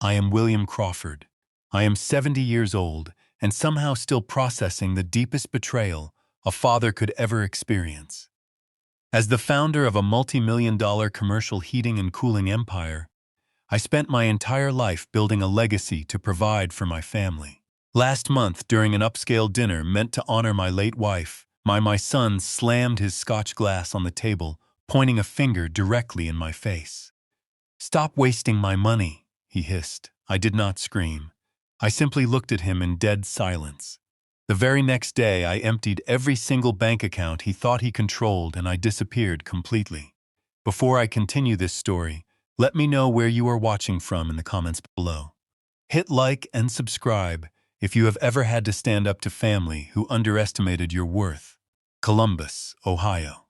I am William Crawford. I am 70 years old and somehow still processing the deepest betrayal a father could ever experience. As the founder of a multi-million-dollar commercial heating and cooling empire, I spent my entire life building a legacy to provide for my family. Last month, during an upscale dinner meant to honor my late wife, my son slammed his scotch glass on the table, pointing a finger directly in my face. "Stop wasting my money," he hissed. I did not scream. I simply looked at him in dead silence. The very next day, I emptied every single bank account he thought he controlled and I disappeared completely. Before I continue this story, let me know where you are watching from in the comments below. Hit like and subscribe if you have ever had to stand up to family who underestimated your worth. Columbus, Ohio.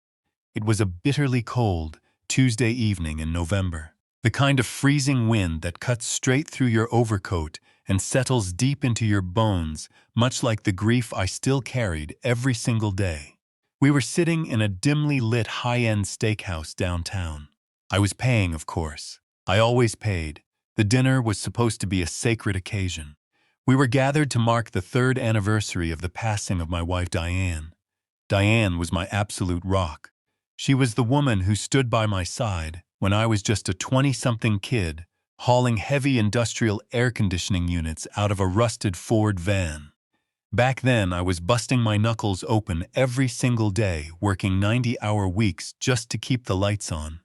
It was a bitterly cold Tuesday evening in November. The kind of freezing wind that cuts straight through your overcoat and settles deep into your bones, much like the grief I still carried every single day. We were sitting in a dimly lit high-end steakhouse downtown. I was paying, of course. I always paid. The dinner was supposed to be a sacred occasion. We were gathered to mark the 3rd anniversary of the passing of my wife Diane. Diane was my absolute rock. She was the woman who stood by my side when I was just a 20-something kid, hauling heavy industrial air conditioning units out of a rusted Ford van. Back then, I was busting my knuckles open every single day, working 90-hour weeks just to keep the lights on.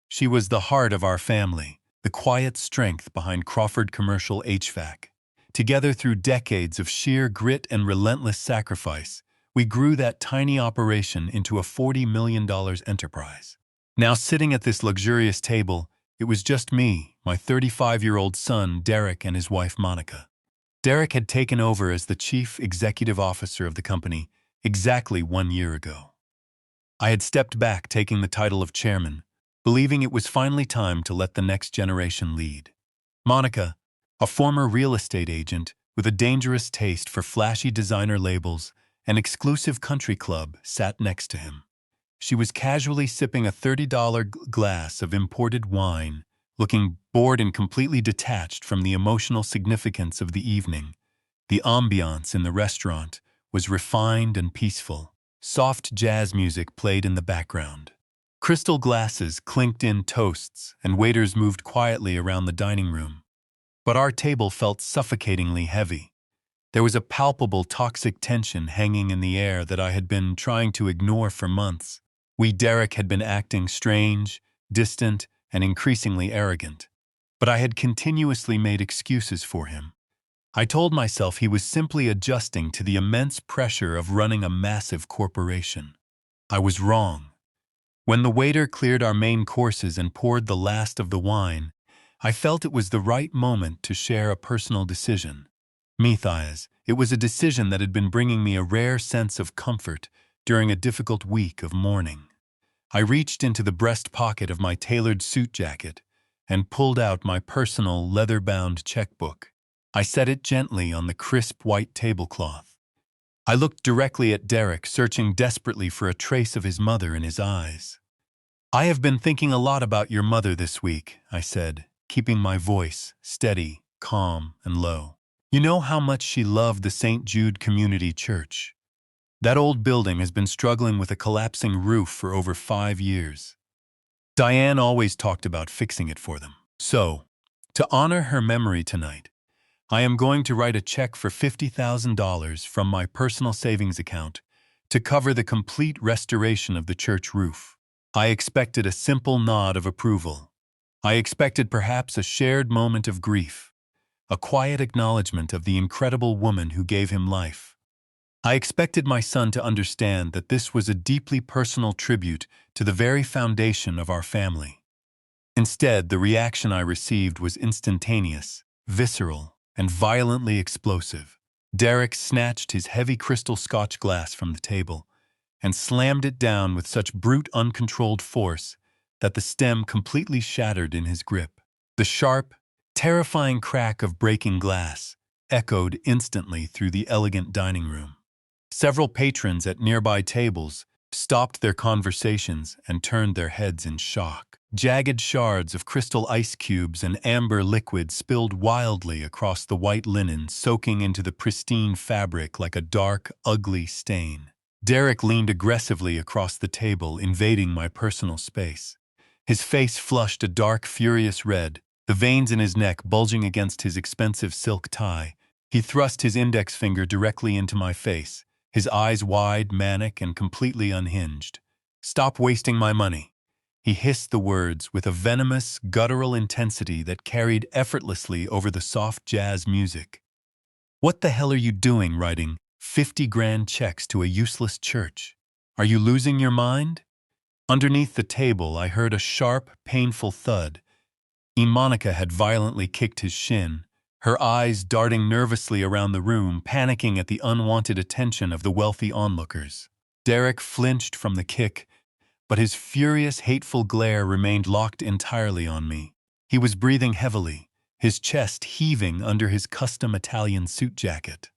She was the heart of our family, the quiet strength behind Crawford Commercial HVAC. Together through decades of sheer grit and relentless sacrifice, we grew that tiny operation into a $40 million enterprise. Now sitting at this luxurious table, it was just me, my 35-year-old son Derek and his wife Monica. Derek had taken over as the chief executive officer of the company exactly 1 year ago. I had stepped back taking the title of chairman, believing it was finally time to let the next generation lead. Monica, a former real estate agent with a dangerous taste for flashy designer labels and exclusive country club, sat next to him. She was casually sipping a $30 glass of imported wine, looking bored and completely detached from the emotional significance of the evening. The ambiance in the restaurant was refined and peaceful. Soft jazz music played in the background. Crystal glasses clinked in toasts, and waiters moved quietly around the dining room. But our table felt suffocatingly heavy. There was a palpable toxic tension hanging in the air that I had been trying to ignore for months. Derek had been acting strange, distant, and increasingly arrogant. But I had continuously made excuses for him. I told myself he was simply adjusting to the immense pressure of running a massive corporation. I was wrong. When the waiter cleared our main courses and poured the last of the wine, I felt it was the right moment to share a personal decision. Matthias, it was a decision that had been bringing me a rare sense of comfort during a difficult week of mourning. I reached into the breast pocket of my tailored suit jacket and pulled out my personal leather-bound checkbook. I set it gently on the crisp white tablecloth. I looked directly at Derek, searching desperately for a trace of his mother in his eyes. "I have been thinking a lot about your mother this week," I said, keeping my voice steady, calm, and low. "You know how much she loved the St. Jude Community Church. That old building has been struggling with a collapsing roof for over 5 years. Diane always talked about fixing it for them. So, to honor her memory tonight, I am going to write a check for $50,000 from my personal savings account to cover the complete restoration of the church roof." I expected a simple nod of approval. I expected perhaps a shared moment of grief, a quiet acknowledgement of the incredible woman who gave him life. I expected my son to understand that this was a deeply personal tribute to the very foundation of our family. Instead, the reaction I received was instantaneous, visceral, and violently explosive. Derek snatched his heavy crystal scotch glass from the table and slammed it down with such brute, uncontrolled force that the stem completely shattered in his grip. The sharp, terrifying crack of breaking glass echoed instantly through the elegant dining room. Several patrons at nearby tables stopped their conversations and turned their heads in shock. Jagged shards of crystal ice cubes and amber liquid spilled wildly across the white linen, soaking into the pristine fabric like a dark, ugly stain. Derek leaned aggressively across the table, invading my personal space. His face flushed a dark, furious red, the veins in his neck bulging against his expensive silk tie. He thrust his index finger directly into my face, his eyes wide, manic, and completely unhinged. "Stop wasting my money." He hissed the words with a venomous, guttural intensity that carried effortlessly over the soft jazz music. "What the hell are you doing writing 50 grand checks to a useless church? Are you losing your mind?" Underneath the table, I heard a sharp, painful thud. Monica had violently kicked his shin, her eyes darting nervously around the room, panicking at the unwanted attention of the wealthy onlookers. Derek flinched from the kick, but his furious, hateful glare remained locked entirely on me. He was breathing heavily, his chest heaving under his custom Italian suit jacket.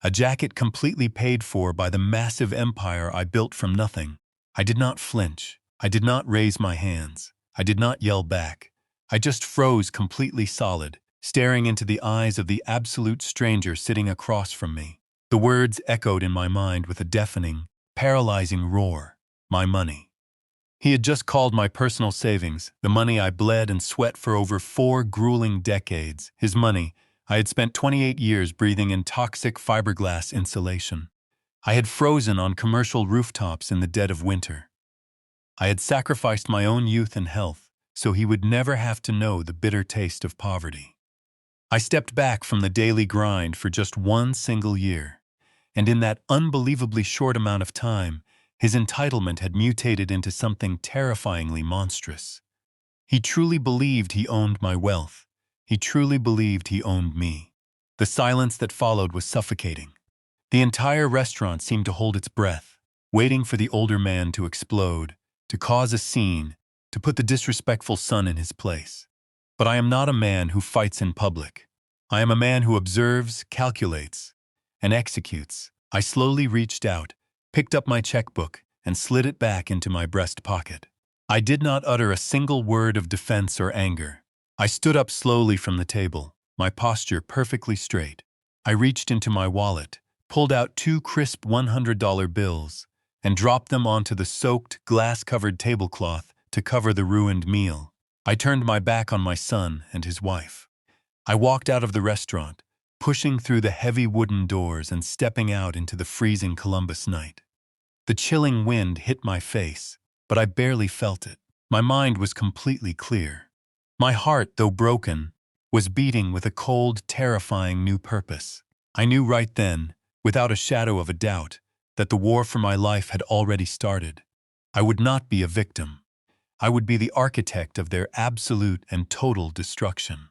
A jacket completely paid for by the massive empire I built from nothing. I did not flinch. I did not raise my hands. I did not yell back. I just froze completely solid, staring into the eyes of the absolute stranger sitting across from me. The words echoed in my mind with a deafening, paralyzing roar. My money. He had just called my personal savings, the money I bled and sweat for over 4 grueling decades, his money. I had spent 28 years breathing in toxic fiberglass insulation. I had frozen on commercial rooftops in the dead of winter. I had sacrificed my own youth and health so he would never have to know the bitter taste of poverty. I stepped back from the daily grind for just one single year, and in that unbelievably short amount of time, his entitlement had mutated into something terrifyingly monstrous. He truly believed he owned my wealth. He truly believed he owned me. The silence that followed was suffocating. The entire restaurant seemed to hold its breath, waiting for the older man to explode, to cause a scene, to put the disrespectful son in his place. But I am not a man who fights in public. I am a man who observes, calculates, and executes. I slowly reached out, picked up my checkbook, and slid it back into my breast pocket. I did not utter a single word of defense or anger. I stood up slowly from the table, my posture perfectly straight. I reached into my wallet, pulled out 2 crisp $100 bills, and dropped them onto the soaked, glass-covered tablecloth to cover the ruined meal. I turned my back on my son and his wife. I walked out of the restaurant, pushing through the heavy wooden doors and stepping out into the freezing Columbus night. The chilling wind hit my face, but I barely felt it. My mind was completely clear. My heart, though broken, was beating with a cold, terrifying new purpose. I knew right then, without a shadow of a doubt, that the war for my life had already started. I would not be a victim. I would be the architect of their absolute and total destruction.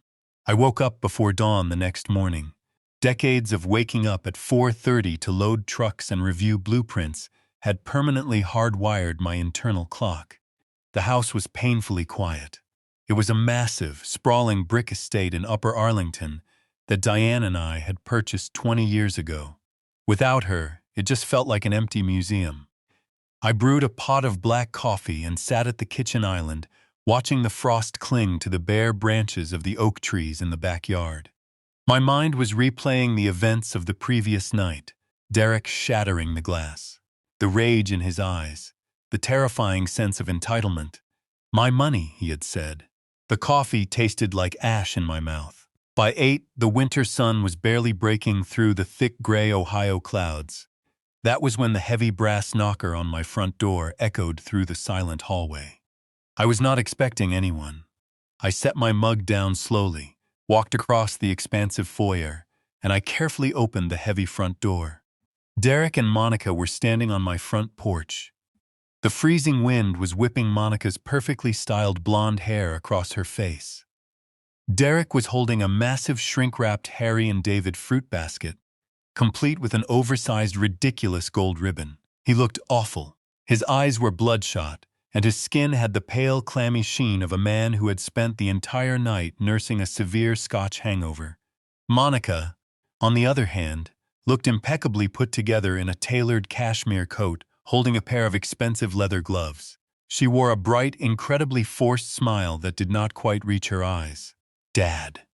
I woke up before dawn the next morning. Decades of waking up at 4:30 to load trucks and review blueprints had permanently hardwired my internal clock. The house was painfully quiet. It was a massive, sprawling brick estate in Upper Arlington that Diane and I had purchased 20 years ago. Without her, it just felt like an empty museum. I brewed a pot of black coffee and sat at the kitchen island, watching the frost cling to the bare branches of the oak trees in the backyard. My mind was replaying the events of the previous night, Derek shattering the glass, the rage in his eyes, the terrifying sense of entitlement. My money, he had said. The coffee tasted like ash in my mouth. By 8, the winter sun was barely breaking through the thick gray Ohio clouds. That was when the heavy brass knocker on my front door echoed through the silent hallway. I was not expecting anyone. I set my mug down slowly, walked across the expansive foyer, and I carefully opened the heavy front door. Derek and Monica were standing on my front porch. The freezing wind was whipping Monica's perfectly styled blonde hair across her face. Derek was holding a massive shrink-wrapped Harry and David fruit basket, complete with an oversized, ridiculous gold ribbon. He looked awful. His eyes were bloodshot, and his skin had the pale, clammy sheen of a man who had spent the entire night nursing a severe scotch hangover. Monica, on the other hand, looked impeccably put together in a tailored cashmere coat, holding a pair of expensive leather gloves. She wore a bright, incredibly forced smile that did not quite reach her eyes. "Dad,"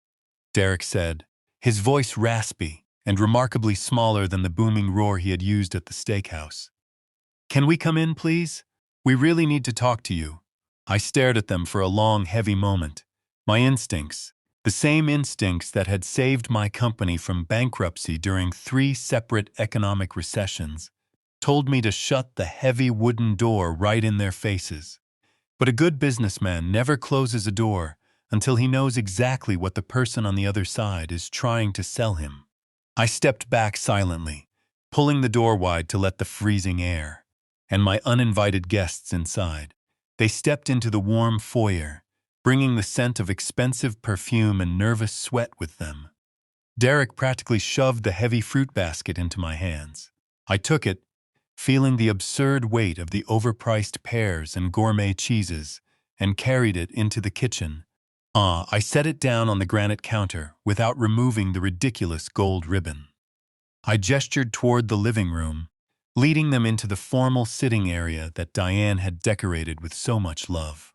Derek said, his voice raspy and remarkably smaller than the booming roar he had used at the steakhouse. "Can we come in, please? We really need to talk to you." I stared at them for a long, heavy moment. My instincts, the same instincts that had saved my company from bankruptcy during 3 separate economic recessions, told me to shut the heavy wooden door right in their faces. But a good businessman never closes a door until he knows exactly what the person on the other side is trying to sell him. I stepped back silently, pulling the door wide to let the freezing air and my uninvited guests inside. They stepped into the warm foyer, bringing the scent of expensive perfume and nervous sweat with them. Derek practically shoved the heavy fruit basket into my hands. I took it, feeling the absurd weight of the overpriced pears and gourmet cheeses, and carried it into the kitchen. I set it down on the granite counter without removing the ridiculous gold ribbon. I gestured toward the living room, leading them into the formal sitting area that Diane had decorated with so much love.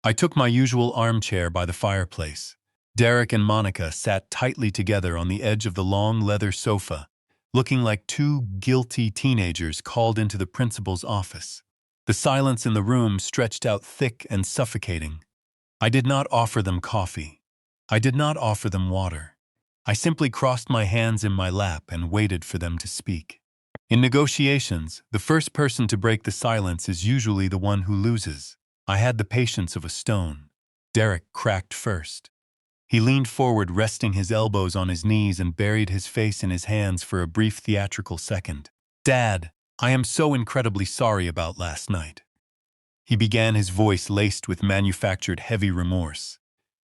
I took my usual armchair by the fireplace. Derek and Monica sat tightly together on the edge of the long leather sofa, looking like 2 guilty teenagers called into the principal's office. The silence in the room stretched out thick and suffocating. I did not offer them coffee. I did not offer them water. I simply crossed my hands in my lap and waited for them to speak. In negotiations, the first person to break the silence is usually the one who loses. I had the patience of a stone. Derek cracked first. He leaned forward, resting his elbows on his knees, and buried his face in his hands for a brief theatrical second. "Dad, I am so incredibly sorry about last night." He began, his voice laced with manufactured heavy remorse.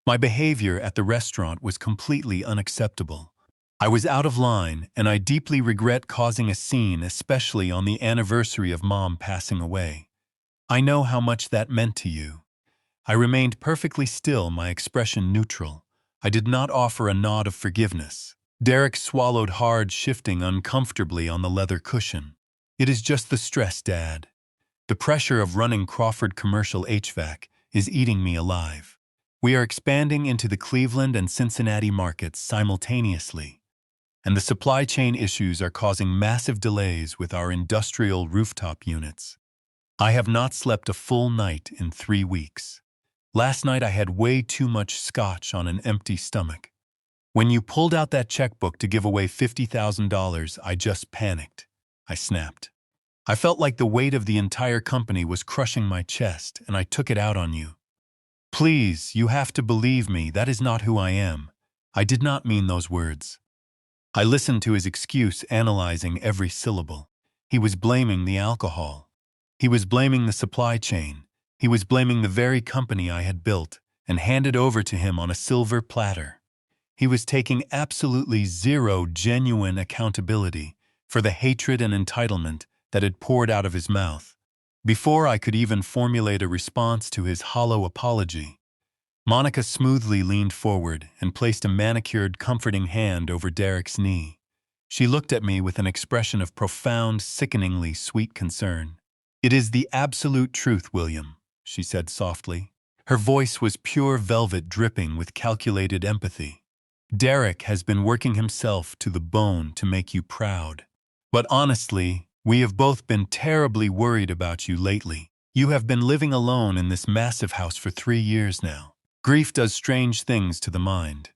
"My behavior at the restaurant was completely unacceptable. I was out of line, and I deeply regret causing a scene, especially on the anniversary of Mom passing away. I know how much that meant to you." I remained perfectly still, my expression neutral. I did not offer a nod of forgiveness. Derek swallowed hard, shifting uncomfortably on the leather cushion. "It is just the stress, Dad. The pressure of running Crawford Commercial HVAC is eating me alive. We are expanding into the Cleveland and Cincinnati markets simultaneously, and the supply chain issues are causing massive delays with our industrial rooftop units. I have not slept a full night in 3 weeks. Last night I had way too much scotch on an empty stomach. When you pulled out that checkbook to give away $50,000, I just panicked." I snapped. "I felt like the weight of the entire company was crushing my chest, and I took it out on you. Please, you have to believe me, that is not who I am. I did not mean those words." I listened to his excuse, analyzing every syllable. He was blaming the alcohol. He was blaming the supply chain. He was blaming the very company I had built and handed over to him on a silver platter. He was taking absolutely zero genuine accountability for the hatred and entitlement that had poured out of his mouth. Before I could even formulate a response to his hollow apology, Monica smoothly leaned forward and placed a manicured, comforting hand over Derek's knee. She looked at me with an expression of profound, sickeningly sweet concern. "It is the absolute truth, William," she said softly. Her voice was pure velvet, dripping with calculated empathy. "Derek has been working himself to the bone to make you proud. But honestly, we have both been terribly worried about you lately. You have been living alone in this massive house for 3 years now. Grief does strange things to the mind."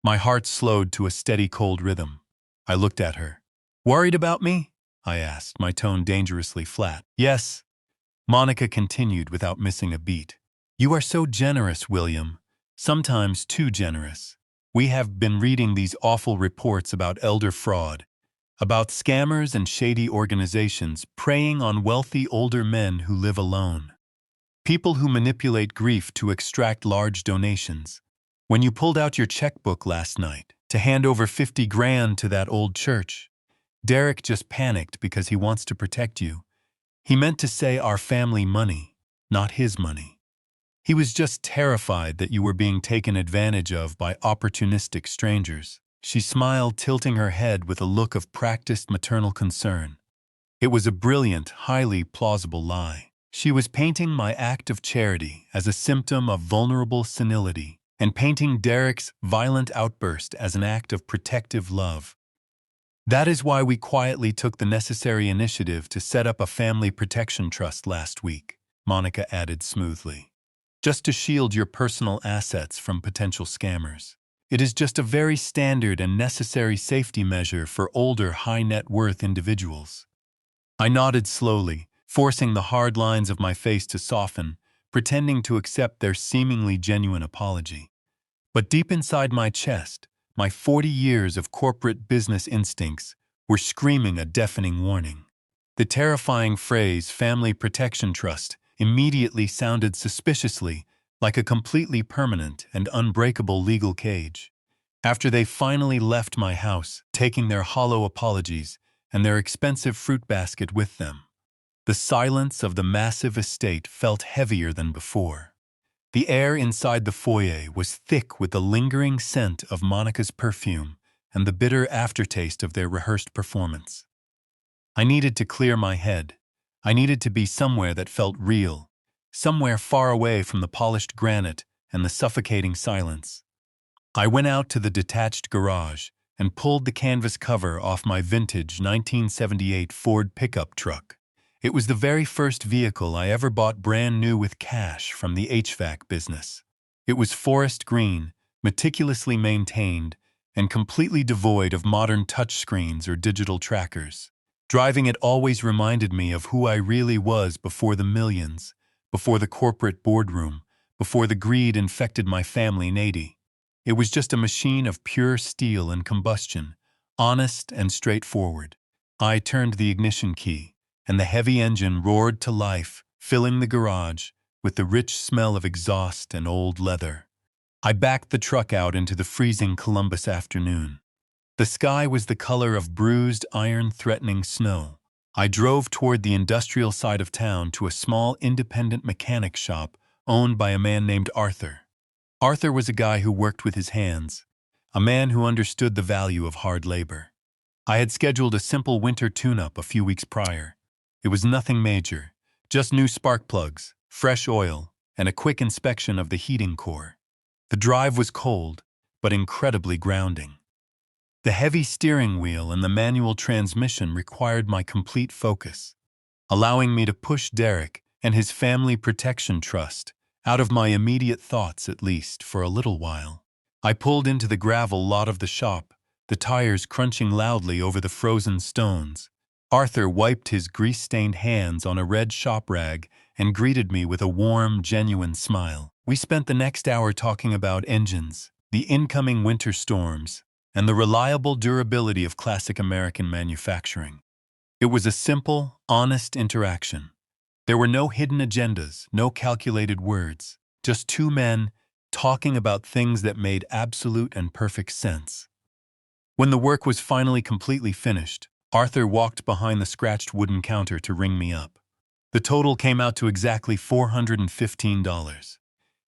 My heart slowed to a steady, cold rhythm. I looked at her. "Worried about me?" I asked, my tone dangerously flat. "Yes," Monica continued without missing a beat. "You are so generous, William. Sometimes too generous. We have been reading these awful reports about elder fraud, about scammers and shady organizations preying on wealthy older men who live alone. People who manipulate grief to extract large donations. When you pulled out your checkbook last night to hand over 50 grand to that old church, Derek just panicked because he wants to protect you. He meant to say our family money, not his money. He was just terrified that you were being taken advantage of by opportunistic strangers." She smiled, tilting her head with a look of practiced maternal concern. "It was a brilliant, highly plausible lie. She was painting my act of charity as a symptom of vulnerable senility, and painting Derek's violent outburst as an act of protective love. That is why we quietly took the necessary initiative to set up a family protection trust last week, Monica added smoothly. Just to shield your personal assets from potential scammers. It is just a very standard and necessary safety measure for older high-net-worth individuals. I nodded slowly, forcing the hard lines of my face to soften, pretending to accept their seemingly genuine apology. But deep inside my chest, my 40 years of corporate business instincts were screaming a deafening warning. The terrifying phrase "family protection trust" immediately sounded suspiciously like a completely permanent and unbreakable legal cage. After they finally left my house, taking their hollow apologies and their expensive fruit basket with them, the silence of the massive estate felt heavier than before. The air inside the foyer was thick with the lingering scent of Monica's perfume and the bitter aftertaste of their rehearsed performance. I needed to clear my head. I needed to be somewhere that felt real, somewhere far away from the polished granite and the suffocating silence. I went out to the detached garage and pulled the canvas cover off my vintage 1978 Ford pickup truck. It was the very first vehicle I ever bought brand new with cash from the HVAC business. It was forest green, meticulously maintained, and completely devoid of modern touchscreens or digital trackers. Driving it always reminded me of who I really was before the millions, before the corporate boardroom, before the greed infected my family nady. It was just a machine of pure steel and combustion, honest and straightforward. I turned the ignition key, and the heavy engine roared to life, filling the garage with the rich smell of exhaust and old leather. I backed the truck out into the freezing Columbus afternoon. The sky was the color of bruised, iron-threatening snow. I drove toward the industrial side of town to a small independent mechanic shop owned by a man named Arthur. Arthur was a guy who worked with his hands, a man who understood the value of hard labor. I had scheduled a simple winter tune-up a few weeks prior. It was nothing major, just new spark plugs, fresh oil, and a quick inspection of the heating core. The drive was cold, but incredibly grounding. The heavy steering wheel and the manual transmission required my complete focus, allowing me to push Derek and his family protection trust out of my immediate thoughts, at least for a little while. I pulled into the gravel lot of the shop, the tires crunching loudly over the frozen stones. Arthur wiped his grease-stained hands on a red shop rag and greeted me with a warm, genuine smile. We spent the next hour talking about engines, the incoming winter storms, and the reliable durability of classic American manufacturing. It was a simple, honest interaction. There were no hidden agendas, no calculated words, just two men talking about things that made absolute and perfect sense. When the work was finally completely finished, Arthur walked behind the scratched wooden counter to ring me up. The total came out to exactly $415.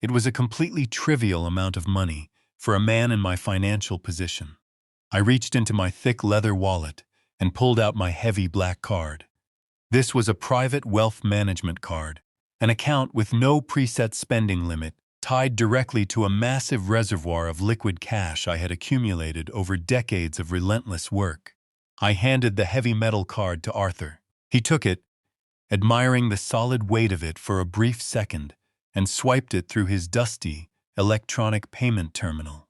It was a completely trivial amount of money for a man in my financial position. I reached into my thick leather wallet and pulled out my heavy black card. This was a private wealth management card, an account with no preset spending limit, tied directly to a massive reservoir of liquid cash I had accumulated over decades of relentless work. I handed the heavy metal card to Arthur. He took it, admiring the solid weight of it for a brief second, and swiped it through his dusty, electronic payment terminal.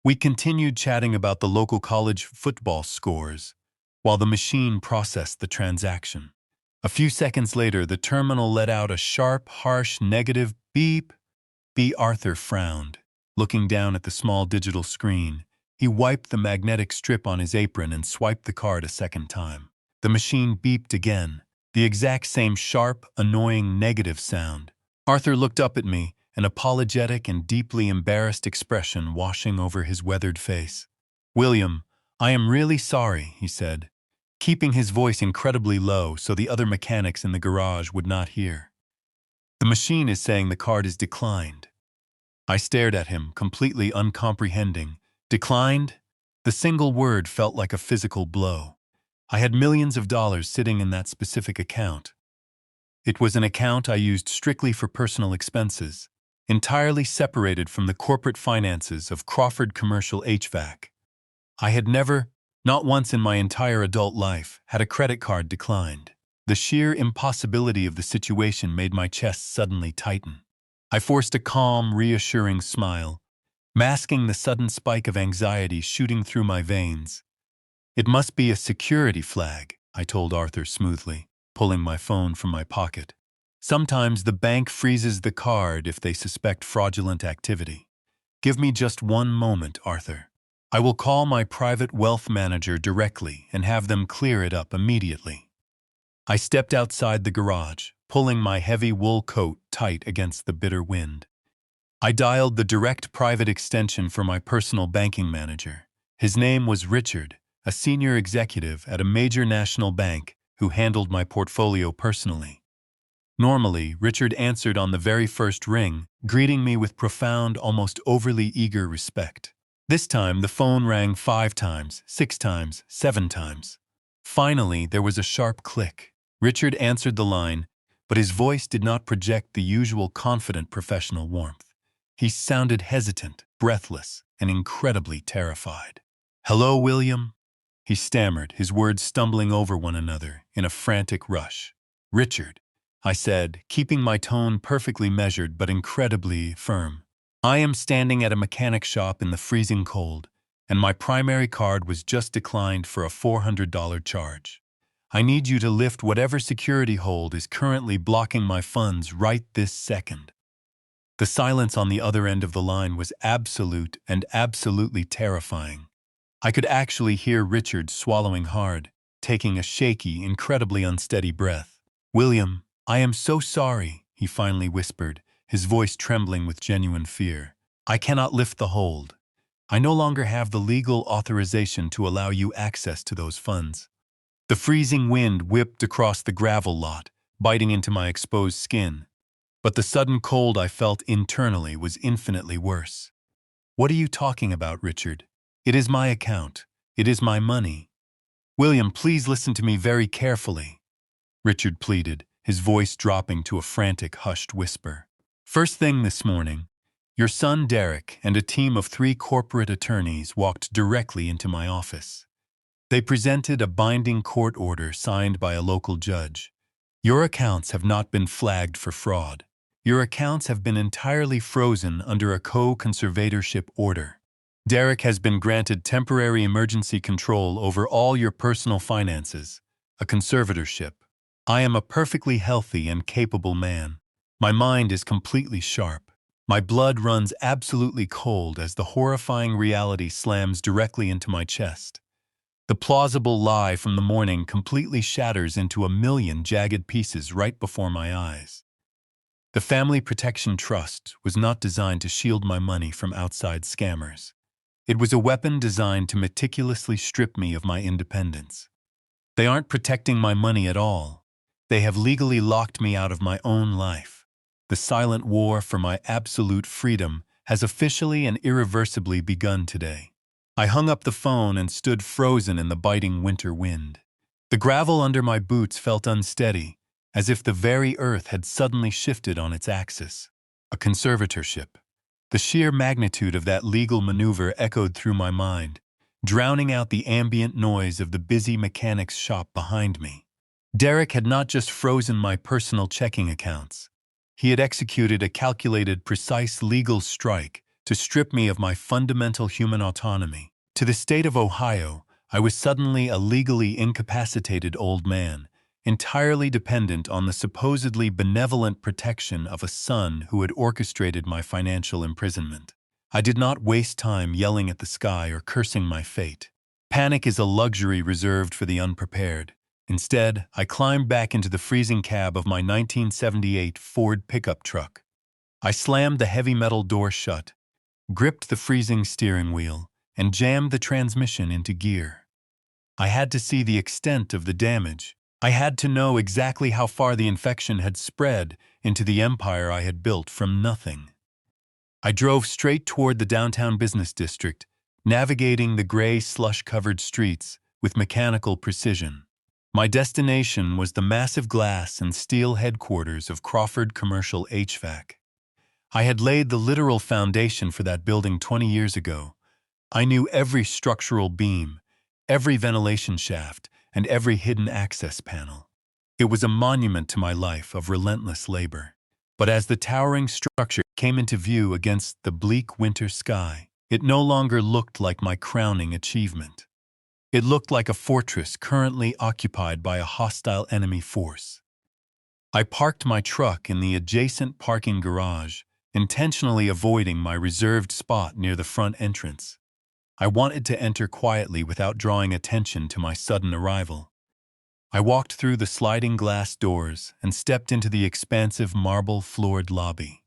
We continued chatting about the local college football scores, while the machine processed the transaction. A few seconds later, the terminal let out a sharp, harsh, negative beep. Arthur frowned, looking down at the small digital screen. He wiped the magnetic strip on his apron and swiped the card a second time. The machine beeped again, the exact same sharp, annoying, negative sound. Arthur looked up at me, an apologetic and deeply embarrassed expression washing over his weathered face. "William, I am really sorry," he said, keeping his voice incredibly low so the other mechanics in the garage would not hear. "The machine is saying the card is declined." I stared at him, completely uncomprehending. Declined? The single word felt like a physical blow. I had millions of dollars sitting in that specific account. It was an account I used strictly for personal expenses, entirely separated from the corporate finances of Crawford Commercial HVAC. I had never, not once in my entire adult life, had a credit card declined. The sheer impossibility of the situation made my chest suddenly tighten. I forced a calm, reassuring smile, masking the sudden spike of anxiety shooting through my veins. "It must be a security flag," I told Arthur smoothly, pulling my phone from my pocket. "Sometimes the bank freezes the card if they suspect fraudulent activity. Give me just one moment, Arthur. I will call my private wealth manager directly and have them clear it up immediately." I stepped outside the garage, pulling my heavy wool coat tight against the bitter wind. I dialed the direct private extension for my personal banking manager. His name was Richard, a senior executive at a major national bank who handled my portfolio personally. Normally, Richard answered on the very first ring, greeting me with profound, almost overly eager respect. This time, the phone rang 5 times, 6 times, 7 times. Finally, there was a sharp click. Richard answered the line, but his voice did not project the usual confident professional warmth. He sounded hesitant, breathless, and incredibly terrified. "Hello, William?" he stammered, his words stumbling over one another in a frantic rush. "Richard," I said, keeping my tone perfectly measured but incredibly firm. "I am standing at a mechanic shop in the freezing cold, and my primary card was just declined for a $400 charge. I need you to lift whatever security hold is currently blocking my funds right this second." The silence on the other end of the line was absolute and absolutely terrifying. I could actually hear Richard swallowing hard, taking a shaky, incredibly unsteady breath. "William, I am so sorry," he finally whispered, his voice trembling with genuine fear. "I cannot lift the hold. I no longer have the legal authorization to allow you access to those funds." The freezing wind whipped across the gravel lot, biting into my exposed skin. But the sudden cold I felt internally was infinitely worse. "What are you talking about, Richard? It is my account. It is my money." "William, please listen to me very carefully," Richard pleaded, his voice dropping to a frantic, hushed whisper. "First thing this morning, your son Derek and a team of 3 corporate attorneys walked directly into my office. They presented a binding court order signed by a local judge. Your accounts have not been flagged for fraud. Your accounts have been entirely frozen under a co-conservatorship order. Derek has been granted temporary emergency control over all your personal finances, a conservatorship. I am a perfectly healthy and capable man. My mind is completely sharp. My blood runs absolutely cold as the horrifying reality slams directly into my chest. The plausible lie from the morning completely shatters into a million jagged pieces right before my eyes. The Family Protection Trust was not designed to shield my money from outside scammers. It was a weapon designed to meticulously strip me of my independence. They aren't protecting my money at all. They have legally locked me out of my own life. The silent war for my absolute freedom has officially and irreversibly begun today. I hung up the phone and stood frozen in the biting winter wind. The gravel under my boots felt unsteady, as if the very earth had suddenly shifted on its axis. A conservatorship. The sheer magnitude of that legal maneuver echoed through my mind, drowning out the ambient noise of the busy mechanics shop behind me. Derek had not just frozen my personal checking accounts. He had executed a calculated, precise legal strike to strip me of my fundamental human autonomy. To the state of Ohio, I was suddenly a legally incapacitated old man, entirely dependent on the supposedly benevolent protection of a son who had orchestrated my financial imprisonment. I did not waste time yelling at the sky or cursing my fate. Panic is a luxury reserved for the unprepared. Instead, I climbed back into the freezing cab of my 1978 Ford pickup truck. I slammed the heavy metal door shut, gripped the freezing steering wheel, and jammed the transmission into gear. I had to see the extent of the damage. I had to know exactly how far the infection had spread into the empire I had built from nothing. I drove straight toward the downtown business district, navigating the gray, slush-covered streets with mechanical precision. My destination was the massive glass and steel headquarters of Crawford Commercial HVAC. I had laid the literal foundation for that building 20 years ago. I knew every structural beam, every ventilation shaft, and every hidden access panel. It was a monument to my life of relentless labor. But as the towering structure came into view against the bleak winter sky, it no longer looked like my crowning achievement. It looked like a fortress currently occupied by a hostile enemy force. I parked my truck in the adjacent parking garage, intentionally avoiding my reserved spot near the front entrance. I wanted to enter quietly without drawing attention to my sudden arrival. I walked through the sliding glass doors and stepped into the expansive marble-floored lobby.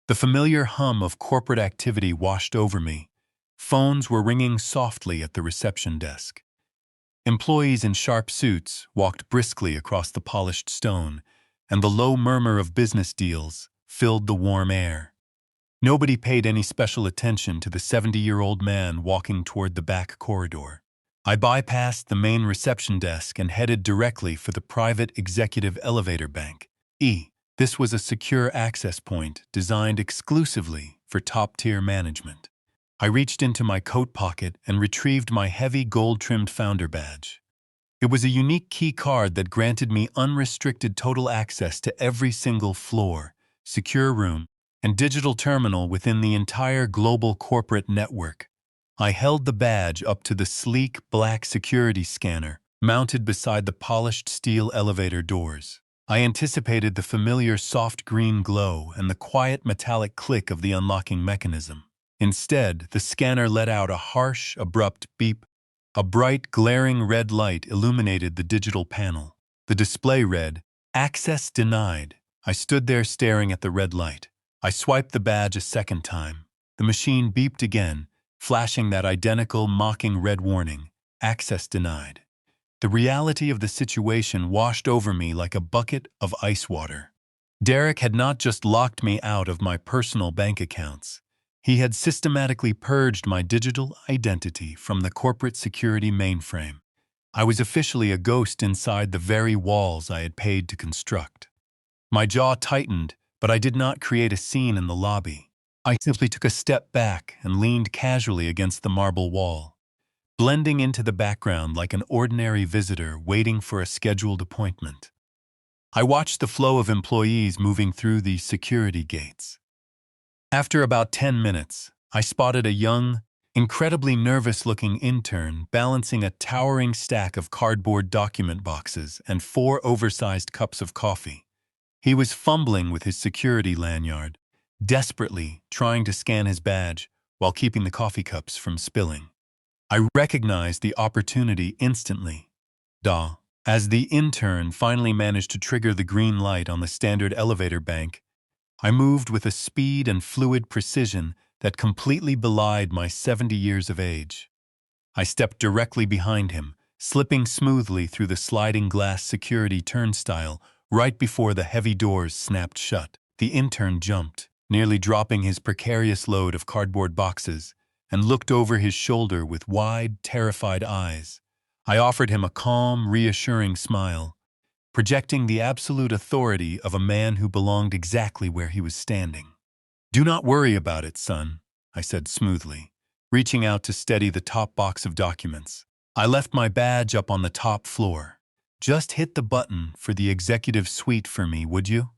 The familiar hum of corporate activity washed over me. Phones were ringing softly at the reception desk. Employees in sharp suits walked briskly across the polished stone, and the low murmur of business deals filled the warm air. Nobody paid any special attention to the 70-year-old man walking toward the back corridor. I bypassed the main reception desk and headed directly for the private executive elevator bank. This was a secure access point designed exclusively for top-tier management. I reached into my coat pocket and retrieved my heavy gold-trimmed founder badge. It was a unique key card that granted me unrestricted total access to every single floor, secure room, and digital terminal within the entire global corporate network. I held the badge up to the sleek black security scanner mounted beside the polished steel elevator doors. I anticipated the familiar soft green glow and the quiet metallic click of the unlocking mechanism. Instead, the scanner let out a harsh, abrupt beep. A bright, glaring red light illuminated the digital panel. The display read, "Access denied." I stood there staring at the red light. I swiped the badge a second time. The machine beeped again, flashing that identical, mocking red warning, "Access denied." The reality of the situation washed over me like a bucket of ice water. Derek had not just locked me out of my personal bank accounts. He had systematically purged my digital identity from the corporate security mainframe. I was officially a ghost inside the very walls I had paid to construct. My jaw tightened, but I did not create a scene in the lobby. I simply took a step back and leaned casually against the marble wall, blending into the background like an ordinary visitor waiting for a scheduled appointment. I watched the flow of employees moving through the security gates. After about 10 minutes, I spotted a young, incredibly nervous-looking intern balancing a towering stack of cardboard document boxes and 4 oversized cups of coffee. He was fumbling with his security lanyard, desperately trying to scan his badge while keeping the coffee cups from spilling. I recognized the opportunity instantly. As the intern finally managed to trigger the green light on the standard elevator bank, I moved with a speed and fluid precision that completely belied my 70 years of age. I stepped directly behind him, slipping smoothly through the sliding glass security turnstile right before the heavy doors snapped shut. The intern jumped, nearly dropping his precarious load of cardboard boxes, and looked over his shoulder with wide, terrified eyes. I offered him a calm, reassuring smile, projecting the absolute authority of a man who belonged exactly where he was standing. "Do not worry about it, son," I said smoothly, reaching out to steady the top box of documents. "I left my badge up on the top floor. Just hit the button for the executive suite for me, would you?"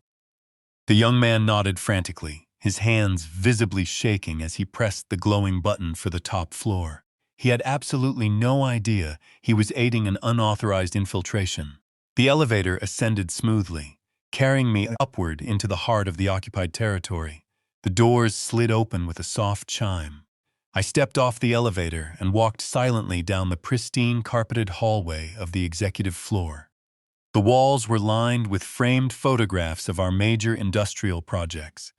The young man nodded frantically, his hands visibly shaking as he pressed the glowing button for the top floor. He had absolutely no idea he was aiding an unauthorized infiltration. The elevator ascended smoothly, carrying me upward into the heart of the occupied territory. The doors slid open with a soft chime. I stepped off the elevator and walked silently down the pristine carpeted hallway of the executive floor. The walls were lined with framed photographs of our major industrial projects.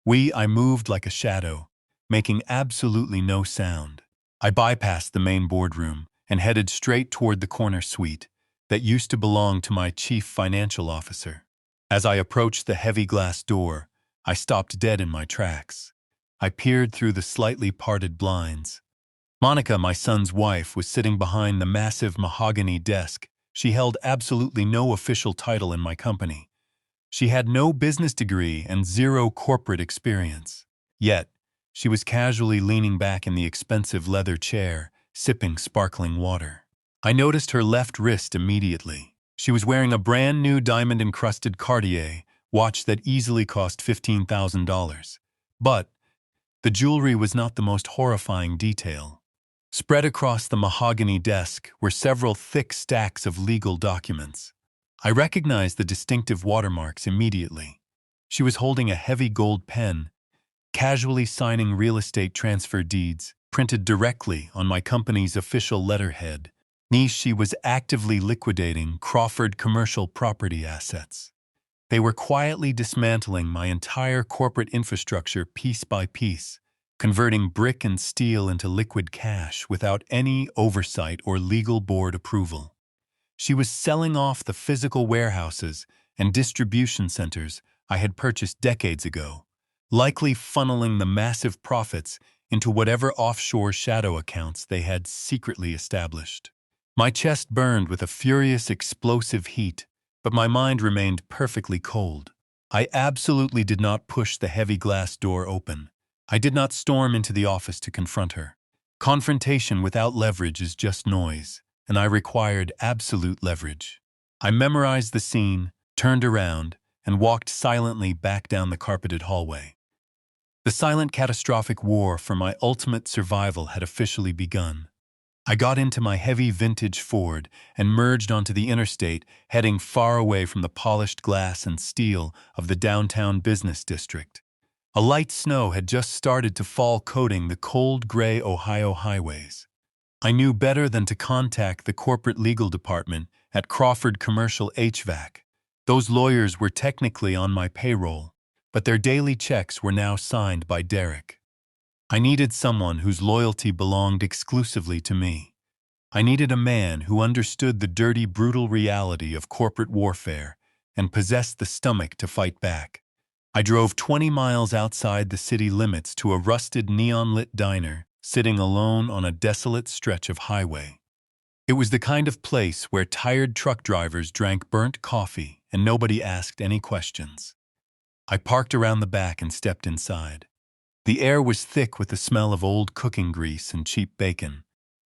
I moved like a shadow, making absolutely no sound. I bypassed the main boardroom and headed straight toward the corner suite that used to belong to my chief financial officer. As I approached the heavy glass door, I stopped dead in my tracks. I peered through the slightly parted blinds. Monica, my son's wife, was sitting behind the massive mahogany desk, She held absolutely no official title in my company. She had no business degree and zero corporate experience. Yet, she was casually leaning back in the expensive leather chair, sipping sparkling water. I noticed her left wrist immediately. She was wearing a brand new diamond-encrusted Cartier watch that easily cost $15,000. But the jewelry was not the most horrifying detail. Spread across the mahogany desk were several thick stacks of legal documents. I recognized the distinctive watermarks immediately. She was holding a heavy gold pen, casually signing real estate transfer deeds printed directly on my company's official letterhead. She was actively liquidating Crawford commercial property assets. They were quietly dismantling my entire corporate infrastructure piece by piece, converting brick and steel into liquid cash without any oversight or legal board approval. She was selling off the physical warehouses and distribution centers I had purchased decades ago, likely funneling the massive profits into whatever offshore shadow accounts they had secretly established. My chest burned with a furious, explosive heat, but my mind remained perfectly cold. I absolutely did not push the heavy glass door open. I did not storm into the office to confront her. Confrontation without leverage is just noise, and I required absolute leverage. I memorized the scene, turned around, and walked silently back down the carpeted hallway. The silent, catastrophic war for my ultimate survival had officially begun. I got into my heavy vintage Ford and merged onto the interstate, heading far away from the polished glass and steel of the downtown business district. A light snow had just started to fall, coating the cold gray Ohio highways. I knew better than to contact the corporate legal department at Crawford Commercial HVAC. Those lawyers were technically on my payroll, but their daily checks were now signed by Derek. I needed someone whose loyalty belonged exclusively to me. I needed a man who understood the dirty, brutal reality of corporate warfare and possessed the stomach to fight back. I drove 20 miles outside the city limits to a rusted, neon-lit diner, sitting alone on a desolate stretch of highway. It was the kind of place where tired truck drivers drank burnt coffee and nobody asked any questions. I parked around the back and stepped inside. The air was thick with the smell of old cooking grease and cheap bacon.